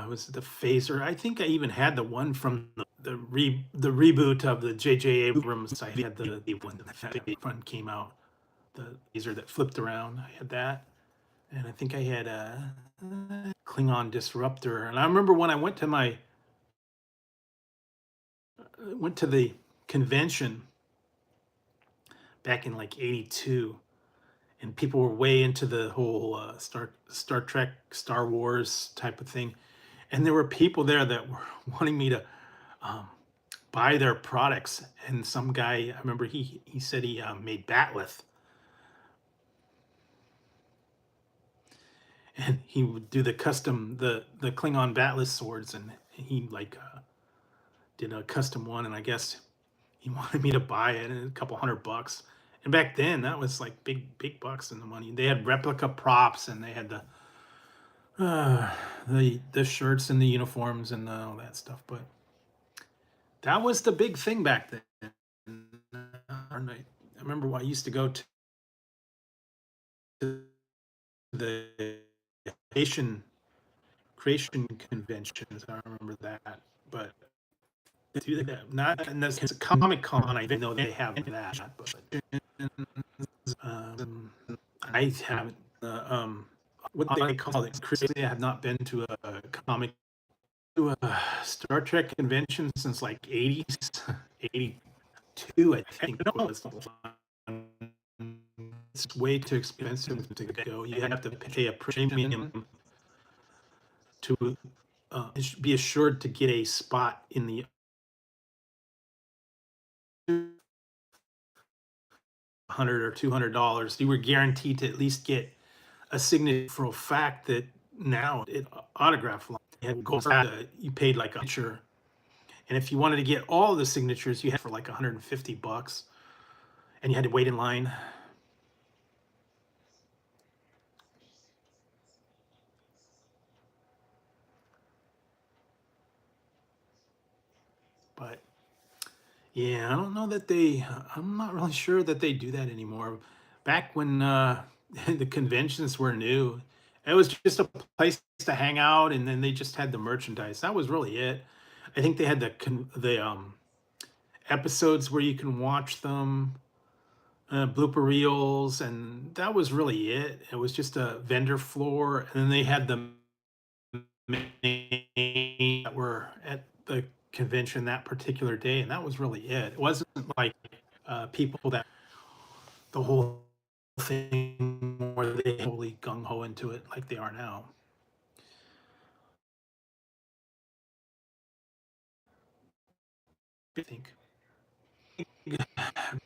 [SPEAKER 1] Was it the phaser? I think I even had the one from the reboot of the J.J. Abrams. I had the one that front came out, the laser that flipped around. I had that, and I think I had a Klingon disruptor. And I remember when I went to the convention back in like '82, and people were way into the whole Star Trek, Star Wars type of thing, and there were people there that were wanting me to um, buy their products. And some guy, I remember he said he made batleth, and he would do the custom the Klingon batleth swords, and he like did a custom one, and I guess he wanted me to buy it, and a couple $100. And back then, that was like big bucks in the money. They had replica props, and they had uh, the shirts and the uniforms and all that stuff. But that was the big thing back then. And I remember I used to go to the Haitian creation conventions. I remember that, but do that not in this it's a Comic Con. I didn't know they have that, but um, I haven't. What they call it? Chris, I have not been to a comic to a Star Trek convention since like '80s, '82, I think it was. It's way too expensive to go. You have to pay a premium to be assured to get a spot in the $100 or $200. You were guaranteed to at least get a signature for a fact that now it autograph line. You paid like a picture, and if you wanted to get all the signatures, you had for like $150, and you had to wait in line. But yeah, I don't know that they. I'm not really sure that they do that anymore. Back when the conventions were new, it was just a place to hang out, and then they just had the merchandise. That was really it. I think they had the episodes where you can watch them, blooper reels, and that was really it. It was just a vendor floor, and then they had the that were at the convention that particular day, and that was really it. It wasn't like people that the whole thing where they totally gung ho into it like they are now. I think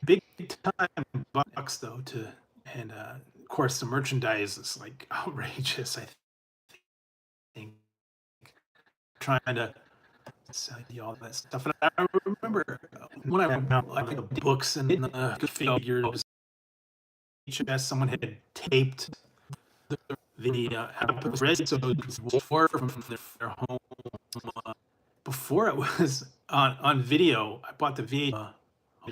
[SPEAKER 1] big time bucks though to and of course the merchandise is like outrageous. I think trying to sell you all that stuff. And I remember when I went out like the books and the figures, someone had taped the episodes before from their home. Before it was on video, I bought the VHS.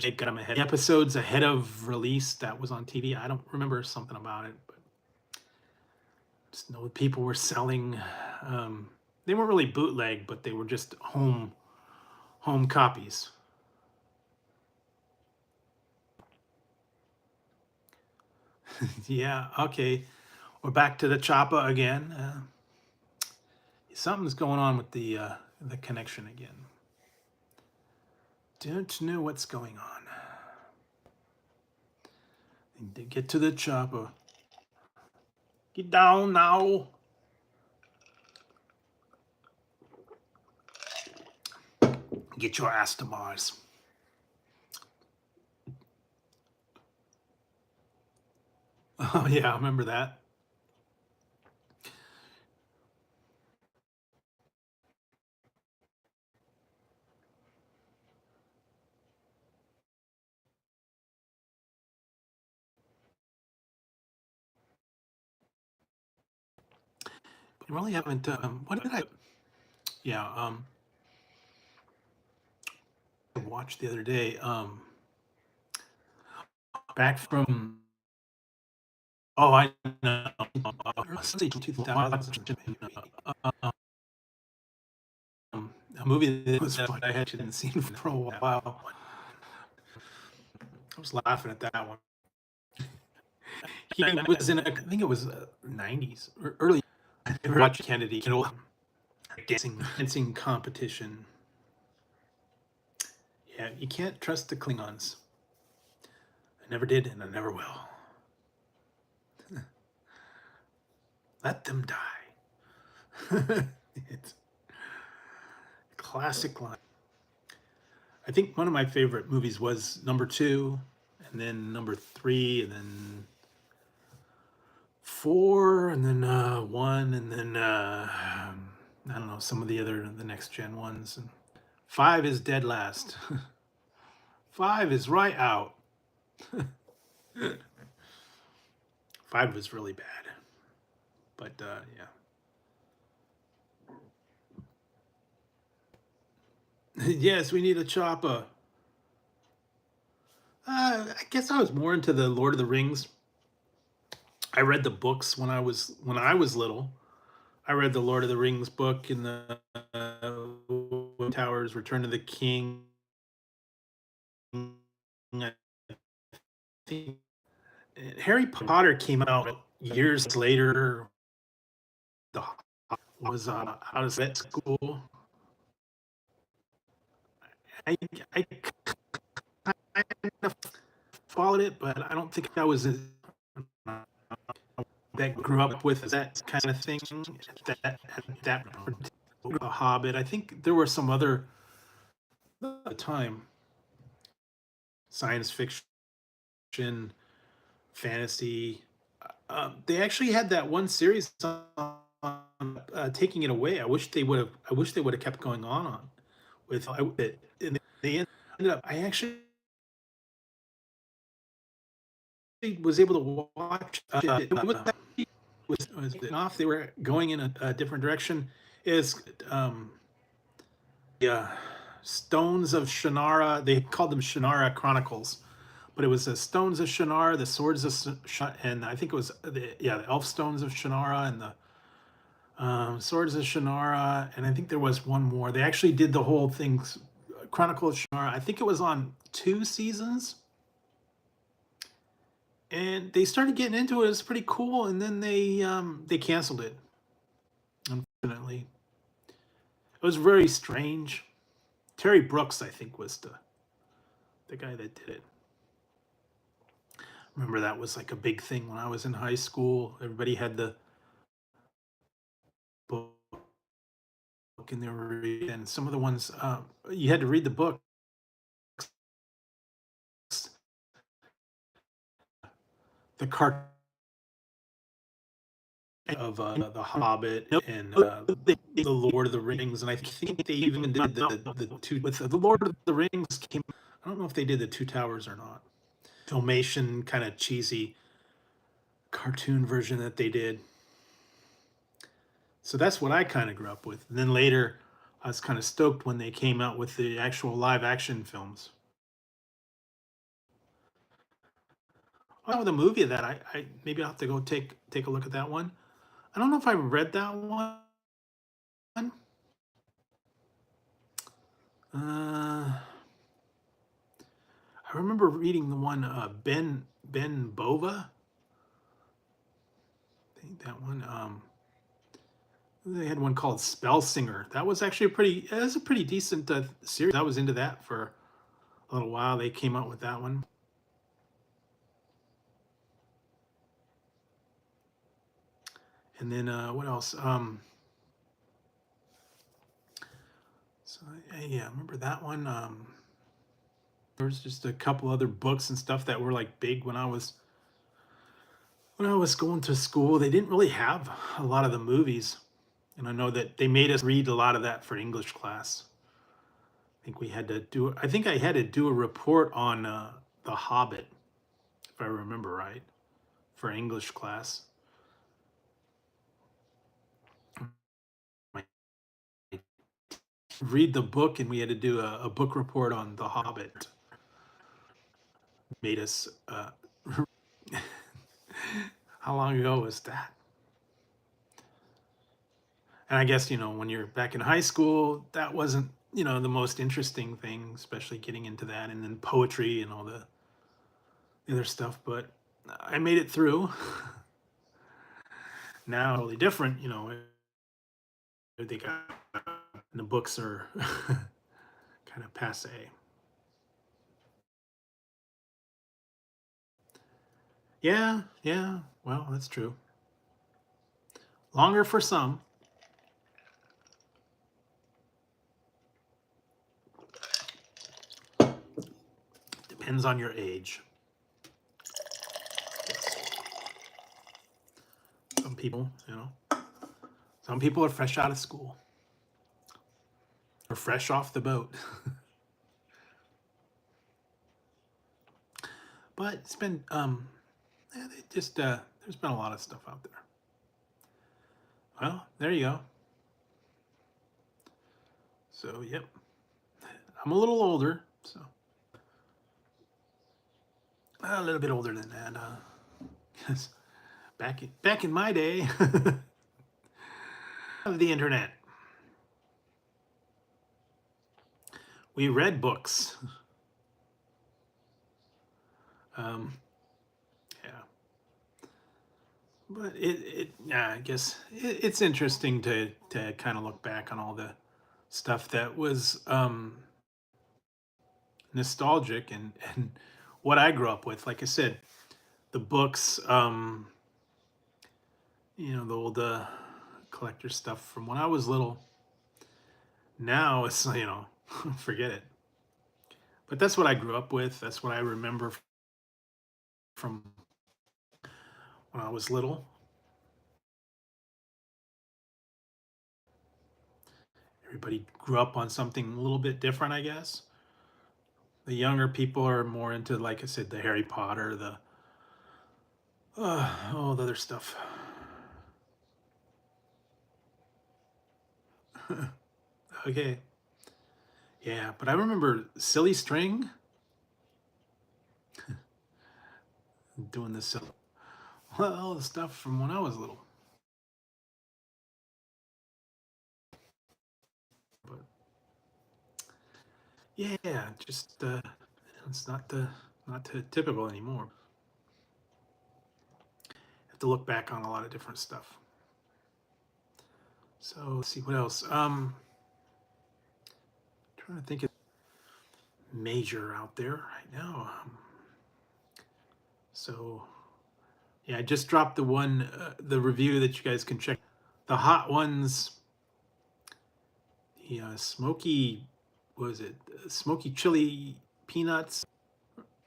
[SPEAKER 1] They got them ahead episodes ahead of release that was on TV. I don't remember something about it, but just know people were selling. They weren't really bootleg, but they were just home copies. Yeah. Okay. We're back to the chopper again. Something's going on with the connection again. Don't know what's going on. Need to get to the chopper. Get down now. Get your ass to Mars. Oh yeah, I remember that. I really haven't. What did I? Yeah. I watched the other day. Back from. Oh, I know. 2000, a movie that was I hadn't seen for a while. I was laughing at that one. He was in. I think it was 90s or early. I watched Kennedy. Dancing competition. Yeah, you can't trust the Klingons. I never did, and I never will. Let them die. It's a classic line. I think one of my favorite movies was number 2, and then number 3, and then 4, and then 1, and then I don't know, some of the next gen ones. And 5 is dead last. 5 is right out. 5 was really bad, but yeah. Yes, we need a chopper. I guess I was more into the Lord of the Rings. I read the books when I was little. I read the Lord of the Rings book in the Towers, Return of the King. I think Harry Potter came out years later. The was out of vet school. I I kind of followed it, but I don't think I was that grew up with that kind of thing. That The Hobbit. I think there were some other at the time science fiction, fantasy. They actually had that one series on taking it away. I wish they would have. I wish they would have kept going on with it. And they ended up. I actually was able to watch it. Was off. They were going in a different direction. Is yeah, Stones of Shannara. They called them Shannara Chronicles, but it was the Stones of Shannara, the Swords of and I think it was the Elf Stones of Shannara and the Swords of Shannara, and I think there was one more. They actually did the whole thing, Chronicle of Shannara. I think it was on 2 seasons, and they started getting into it. It's pretty cool, and then they canceled it. Unfortunately, it was very strange. Terry Brooks, I think, was the guy that did it. Remember that was like a big thing when I was in high school. Everybody had the book and they were reading, and some of the ones you had to read the books. The cart of the Hobbit and the Lord of the Rings, and I think they even did the two with the Lord of the Rings came. I don't know if they did the Two Towers or not. Filmation kind of cheesy cartoon version that they did. So that's what I kind of grew up with. And then later, I was kind of stoked when they came out with the actual live action films. Oh, the movie of that, I maybe I'll have to go take a look at that one. I don't know if I read that one. I remember reading the one Ben Bova. I think that one. They had one called Spell Singer. That was actually it was a pretty decent series. I was into that for a little while. They came out with that one. And then what else? So yeah, I remember that one. There was just a couple other books and stuff that were like big when I was going to school. They didn't really have a lot of the movies, and I know that they made us read a lot of that for English class. I think I had to do a report on The Hobbit, if I remember right, for English class. read the book, and we had to do a book report on The Hobbit. Made us. How long ago was that? And I guess, when you're back in high school, that wasn't, the most interesting thing, especially getting into that, and then poetry and all the other stuff. But I made it through. Now, totally different, they got, and the books are kind of passe. Yeah, yeah. Well, that's true. Longer for some. Depends on your age. Some people, some people are fresh out of school or fresh off the boat. But it's been, just, there's been a lot of stuff out there. Well, there you go. So, yep. I'm a little older, so. A little bit older than that. 'Cause back in my day of the internet, we read books. Yeah. But yeah, I guess it's interesting to kind of look back on all the stuff that was nostalgic and what I grew up with. Like I said, the books, the old collector stuff from when I was little. Now it's forget it. But that's what I grew up with. That's what I remember from when I was little. Everybody grew up on something a little bit different, I guess. The younger people are more into, like I said, the Harry Potter, the all the other stuff. Okay. Yeah, but I remember Silly String doing this, all the stuff from when I was little. But yeah, just it's not the typical anymore. Have to look back on a lot of different stuff. So let's see what else. Trying to think of major out there right now. So yeah, I just dropped the review that you guys can check. The hot ones, the smoky, what was it? Smoky chili peanuts.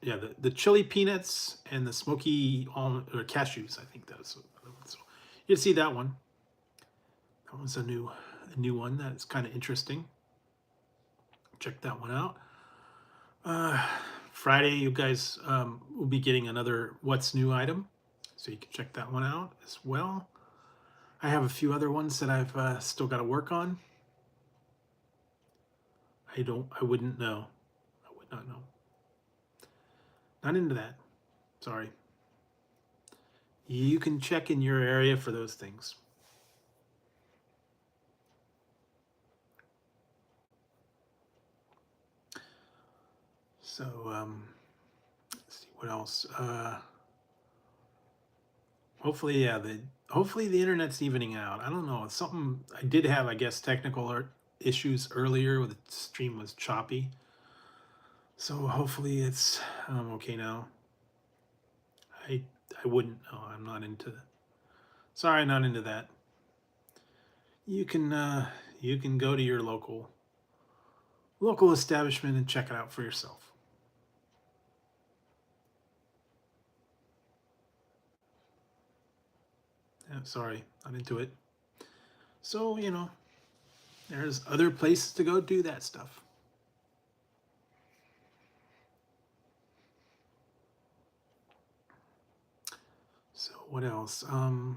[SPEAKER 1] Yeah, the chili peanuts and the smoky almond or cashews. I think that's so. You see that one. That one's a new one that's kind of interesting. Check that one out. Friday, you guys will be getting another What's New item, so you can check that one out as well. I have a few other ones that I've still got to work on. I wouldn't know. I would not know. Not into that. Sorry. You can check in your area for those things. So, let's see what else. Hopefully, yeah, hopefully the internet's evening out. I don't know. It's something I did have, I guess, technical issues earlier. With the stream was choppy. So hopefully it's okay now. I wouldn't know. I'm not into. Sorry, not into that. You can go to your local establishment and check it out for yourself. Yeah, sorry, not into it. So there's other places to go do that stuff. So what else? Trying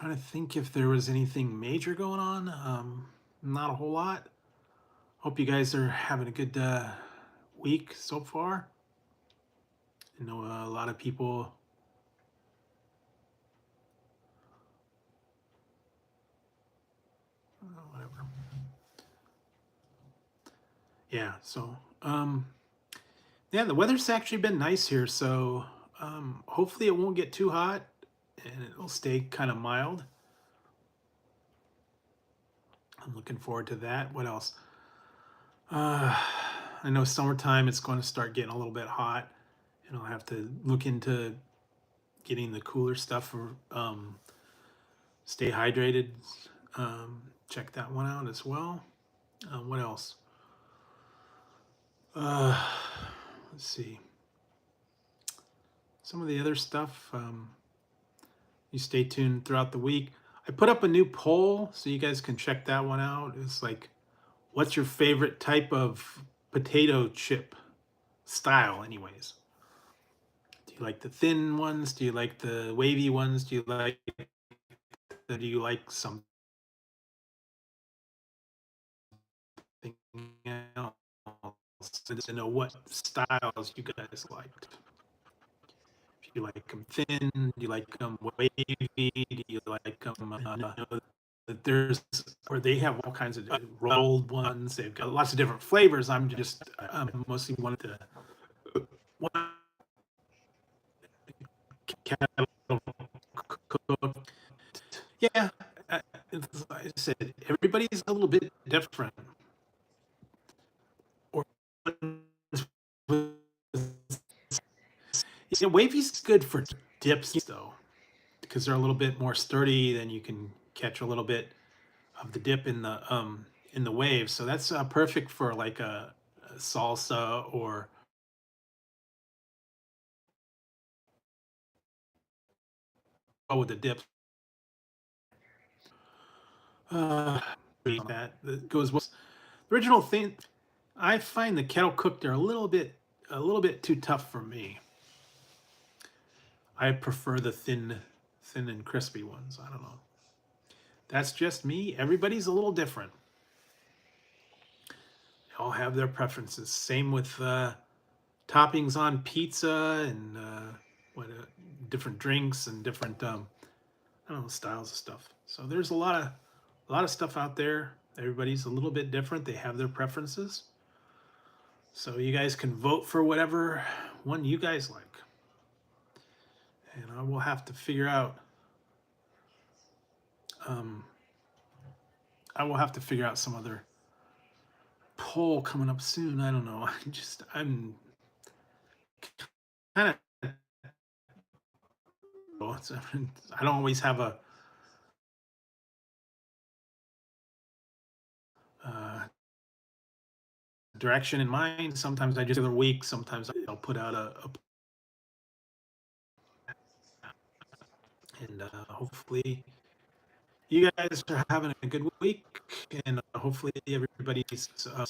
[SPEAKER 1] to think if there was anything major going on. not a whole lot. Hope you guys are having a good week so far. I know a lot of people. Whatever. Yeah. So, yeah, the weather's actually been nice here. So, hopefully it won't get too hot, and it'll stay kind of mild. I'm looking forward to that. What else? Uh, I know summertime it's going to start getting a little bit hot, and I'll have to look into getting the cooler stuff for stay hydrated. Check that one out as well. What else? Uh, let's see. Some of the other stuff. You stay tuned throughout the week. I put up a new poll so you guys can check that one out. It's like, what's your favorite type of potato chip style, anyways? Do you like the thin ones? Do you like the wavy ones? Do you like something else? To know what styles you guys liked. If you like them thin, do you like them wavy? Do you like them? That there's where they have all kinds of rolled ones. They've got lots of different flavors. I'm just mostly wanted to one kettle cook. Yeah, it's, like I said, everybody's a little bit different. Or yeah, wavy's good for dips though, because they're a little bit more sturdy. Then you can catch a little bit of the dip in the wave. So that's perfect for like a salsa or with the dip. Uh, that goes well. The original thing. I find the kettle cooked are a little bit too tough for me. I prefer the thin and crispy ones. I don't know. That's just me. Everybody's a little different. They all have their preferences. Same with toppings on pizza and what different drinks and different I don't know, styles of stuff. So there's a lot of stuff out there. Everybody's a little bit different. They have their preferences. So you guys can vote for whatever one you guys like. And I will have to figure out um, I will have to figure out some other poll coming up soon. I don't know. I'm kind of I don't always have a uh, direction in mind. Sometimes I just the other week. Sometimes I'll put out a and hopefully you guys are having a good week, and hopefully everybody's so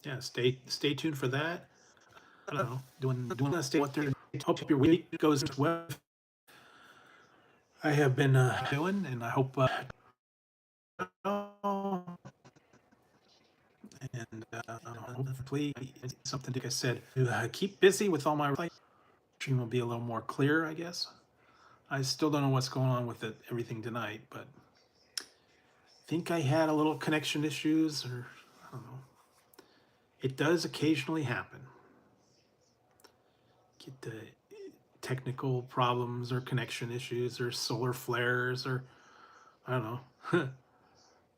[SPEAKER 1] yeah. Stay tuned for that. I don't know. Doing that. Stay what they're. Hope your week goes well. I have been doing, and I hope. And hopefully something like I said to keep busy with all my stream will be a little more clear, I guess. I still don't know what's going on with everything tonight, but I think I had a little connection issues, or I don't know. It does occasionally happen. Get the technical problems or connection issues or solar flares or I don't know.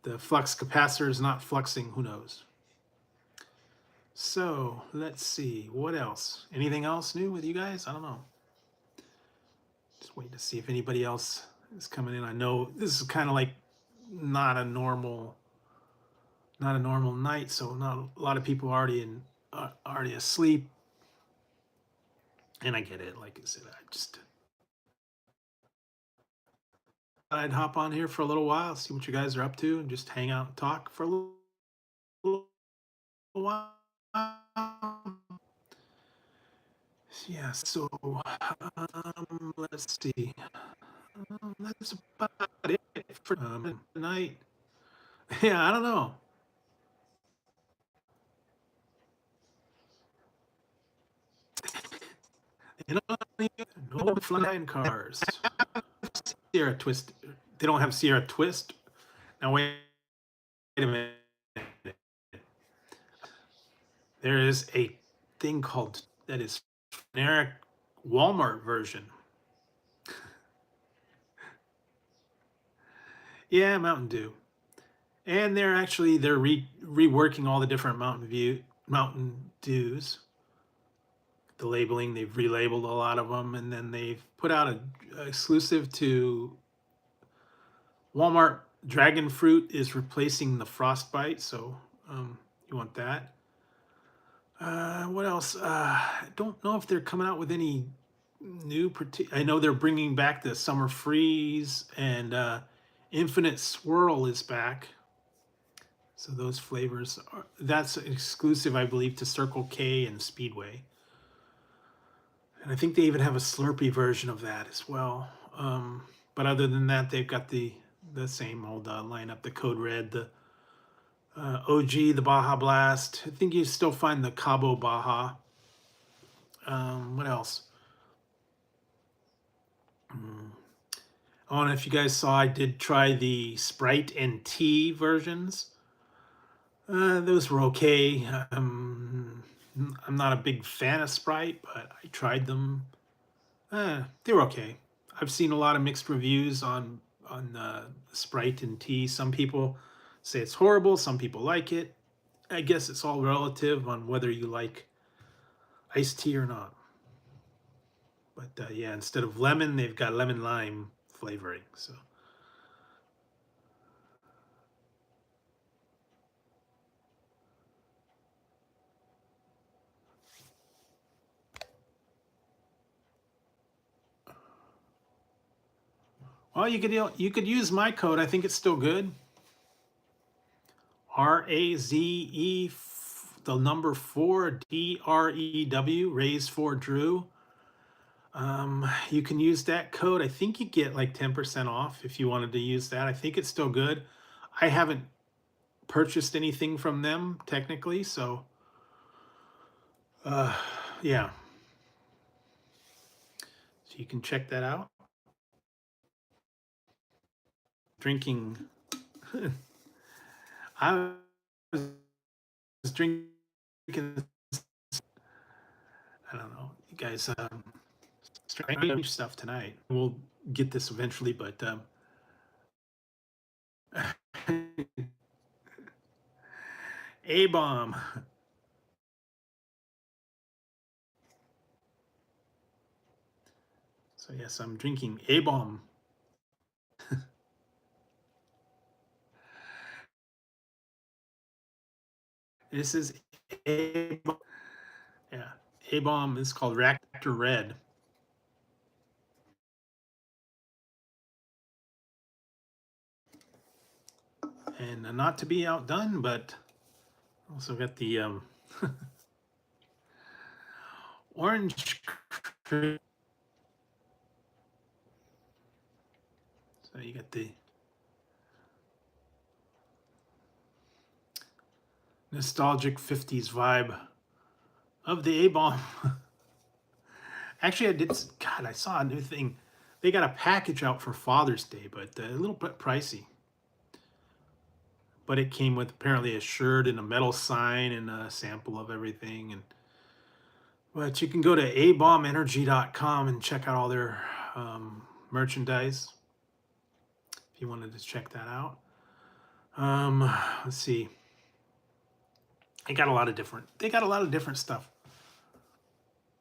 [SPEAKER 1] The flux capacitor is not fluxing, who knows? So let's see. What else? Anything else new with you guys? I don't know. Just waiting to see if anybody else is coming in. I know this is kind of like not a normal not a normal night, so not a lot of people already asleep. And I get it. Like I said, I'd hop on here for a little while, see what you guys are up to, and just hang out and talk for a little while. Yeah, so let's see. That's about it for tonight. Yeah, I don't know. You know, no flying cars. Sierra Twist. They don't have Sierra Twist. Now wait a minute. There is a thing called that is generic Walmart version. Yeah, Mountain Dew. And they're reworking all the different Mountain Dews. The labeling, they've relabeled a lot of them, and then they've put out a exclusive to Walmart. Dragon fruit is replacing the frostbite, so you want that. What else? I don't know if they're coming out with any new. I know they're bringing back the summer freeze, and infinite swirl is back. So those flavors that's exclusive, I believe, to Circle K and Speedway. And I think they even have a Slurpee version of that as well. But other than that, they've got the same old lineup: the Code Red, the OG, the Baja Blast. I think you still find the Cabo Baja. What else? I don't know if you guys saw, I did try the Sprite and tea versions. Those were okay. I'm not a big fan of Sprite, but I tried them. They were okay. I've seen a lot of mixed reviews on Sprite and tea. Some people say it's horrible. Some people like it. I guess it's all relative on whether you like iced tea or not. But yeah, instead of lemon, they've got lemon lime flavoring. So. Well, you could use my code. I think it's still good. RAZE, the number 4, DREW, raise 4 Drew. You can use that code. I think you get like 10% off if you wanted to use that. I think it's still good. I haven't purchased anything from them technically, so yeah. So you can check that out. Drinking. I was drinking. I don't know, you guys. Strange stuff tonight. We'll get this eventually, but A-bomb. So yes, I'm drinking A-bomb. This is A-bomb. Yeah, A-bomb is called Reactor Red. And not to be outdone, but also got the orange cream. So you got the nostalgic 50s vibe of the A-bomb. Actually, I saw a new thing. They got a package out for Father's Day, but a little bit pricey. But it came with apparently a shirt and a metal sign and a sample of everything. But you can go to abombenergy.com and check out all their merchandise if you wanted to check that out. Let's see. They got a lot of different stuff.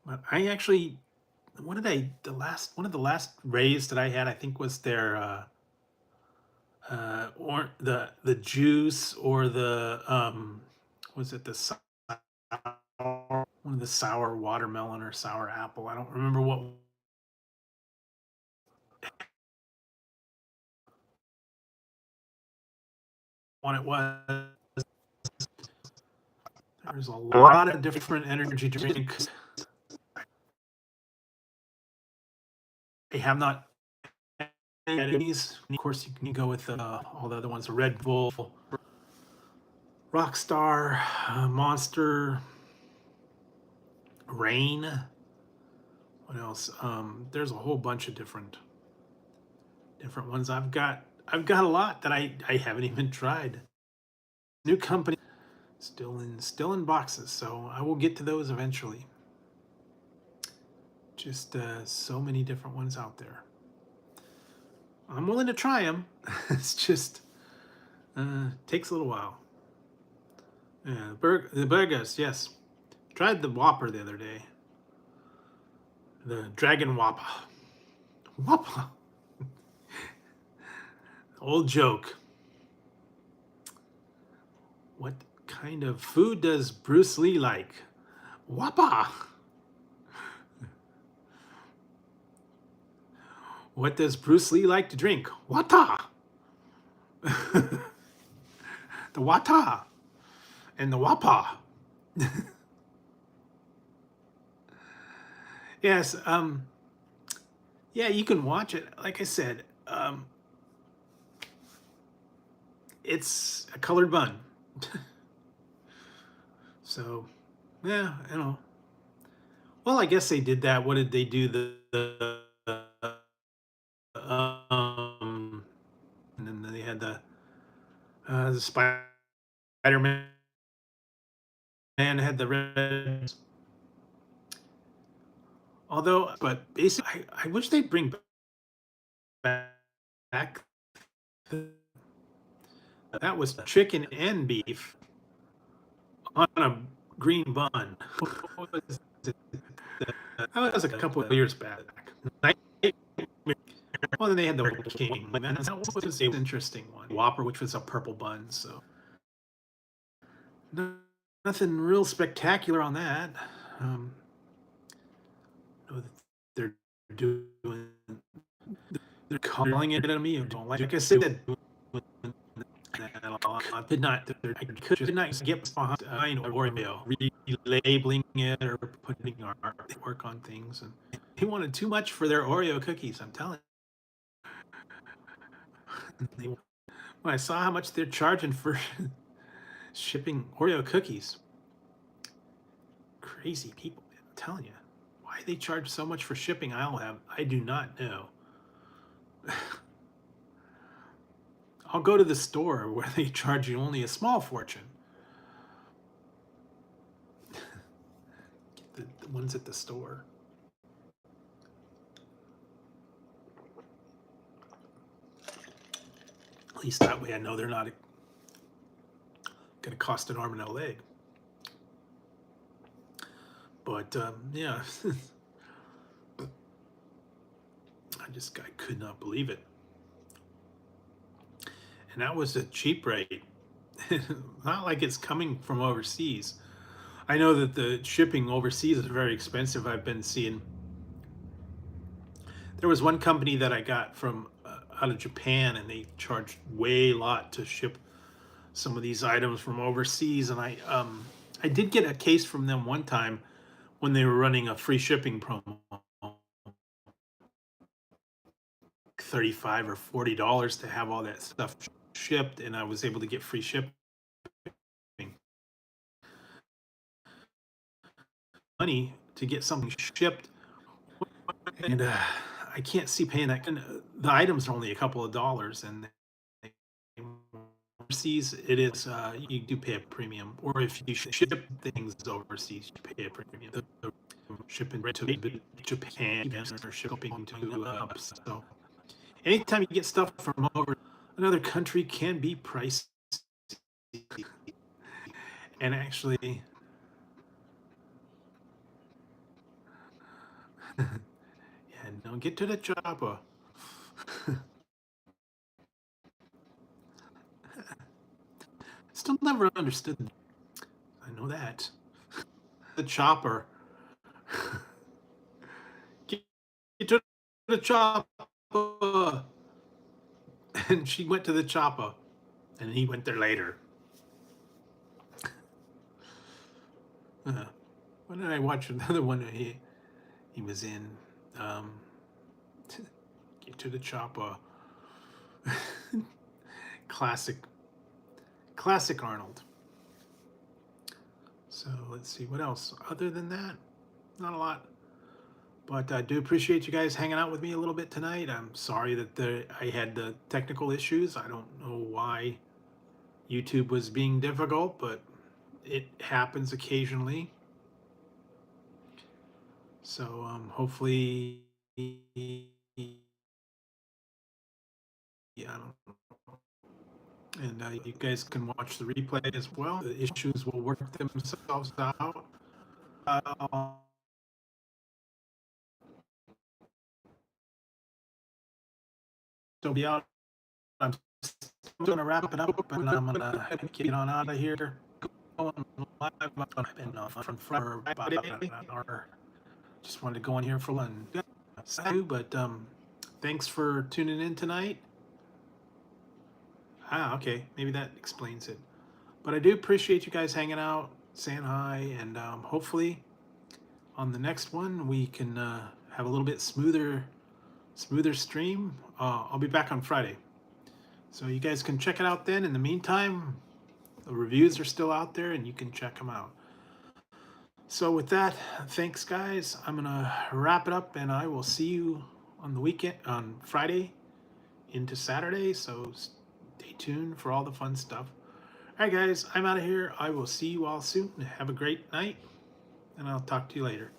[SPEAKER 1] But I actually, one of the last rays that I had, I think, was their or the juice, or the was it the sour, one of the sour watermelon or sour apple. I don't remember what one it was. There's a lot of different energy drinks. I have not these. Of course, you can go with all the other ones: Red Bull, Rockstar, Monster, Rain. What else? There's a whole bunch of different ones. I've got a lot that I haven't even tried. New company, still in boxes, so I will get to those eventually. Just so many different ones out there. I'm willing to try them. It's just takes a little while. Yeah, the burgers, yes. Tried the Whopper the other day. The Dragon Whopper. Whopper. Old joke. What kind of food does Bruce Lee like? Whopper. What does Bruce Lee like to drink? Water. The water and the whopper. Yes, yeah, you can watch it. Like I said, it's a colored bun. So, yeah, you know. Well, I guess they did that. What did they do? And then they had the Spider-Man had the red. Although, but basically, I wish they'd bring back that was chicken and beef on a green bun. That was a couple of years back. Well, then they had the King. That was an interesting one. Whopper, which was a purple bun. So nothing real spectacular on that. They're doing. They're calling it at me. You don't like I said. I did not get behind Oreo, relabeling it or putting artwork on things, and they wanted too much for their Oreo cookies. I'm telling you. When I saw how much they're charging for shipping Oreo cookies, crazy people. I'm telling you, why they charge so much for shipping? I do not know. I'll go to the store where they charge you only a small fortune. Get the ones at the store. At least that way I know they're not going to cost an arm and a leg. But yeah, I could not believe it. And that was a cheap rate. Not like it's coming from overseas. I know that the shipping overseas is very expensive. I've been seeing. There was one company that I got from out of Japan, and they charged way a lot to ship some of these items from overseas. And I did get a case from them one time when they were running a free shipping promo. $35 or $40 to have all that stuff shipped, and I was able to get free shipping. Money to get something shipped, and I can't see paying that. The items are only a couple of dollars, and overseas it is you do pay a premium. Or if you ship things overseas, you pay a premium. The shipping to Japan or shipping to so anytime you get stuff from over another country can be pricey. And actually, yeah, don't get to the chopper. Still never understood. I know that. The chopper. Get to the chopper. And she went to the chopper. And he went there later. When did I watch another one he was in? Get to the chopper. Classic Arnold. So let's see what else. Other than that, not a lot. But I do appreciate you guys hanging out with me a little bit tonight. I'm sorry that I had the technical issues. I don't know why YouTube was being difficult, but it happens occasionally. So hopefully, yeah, and you guys can watch the replay as well. The issues will work themselves out. Still be out. I'm going to wrap it up, and I'm going to get on out of here. Going live. I've been from for about an hour. Just wanted to go in here for one. But thanks for tuning in tonight. Okay, maybe that explains it. But I do appreciate you guys hanging out, saying hi, and hopefully on the next one we can have a little bit smoother stream. I'll be back on Friday, so you guys can check it out then. In the meantime, the reviews are still out there and you can check them out. So with that, thanks guys. I'm gonna wrap it up, and I will see you on the weekend, on Friday into Saturday. So stay tuned for all the fun stuff. All right, guys, I'm out of here. I will see you all soon. Have a great night, and I'll talk to you later.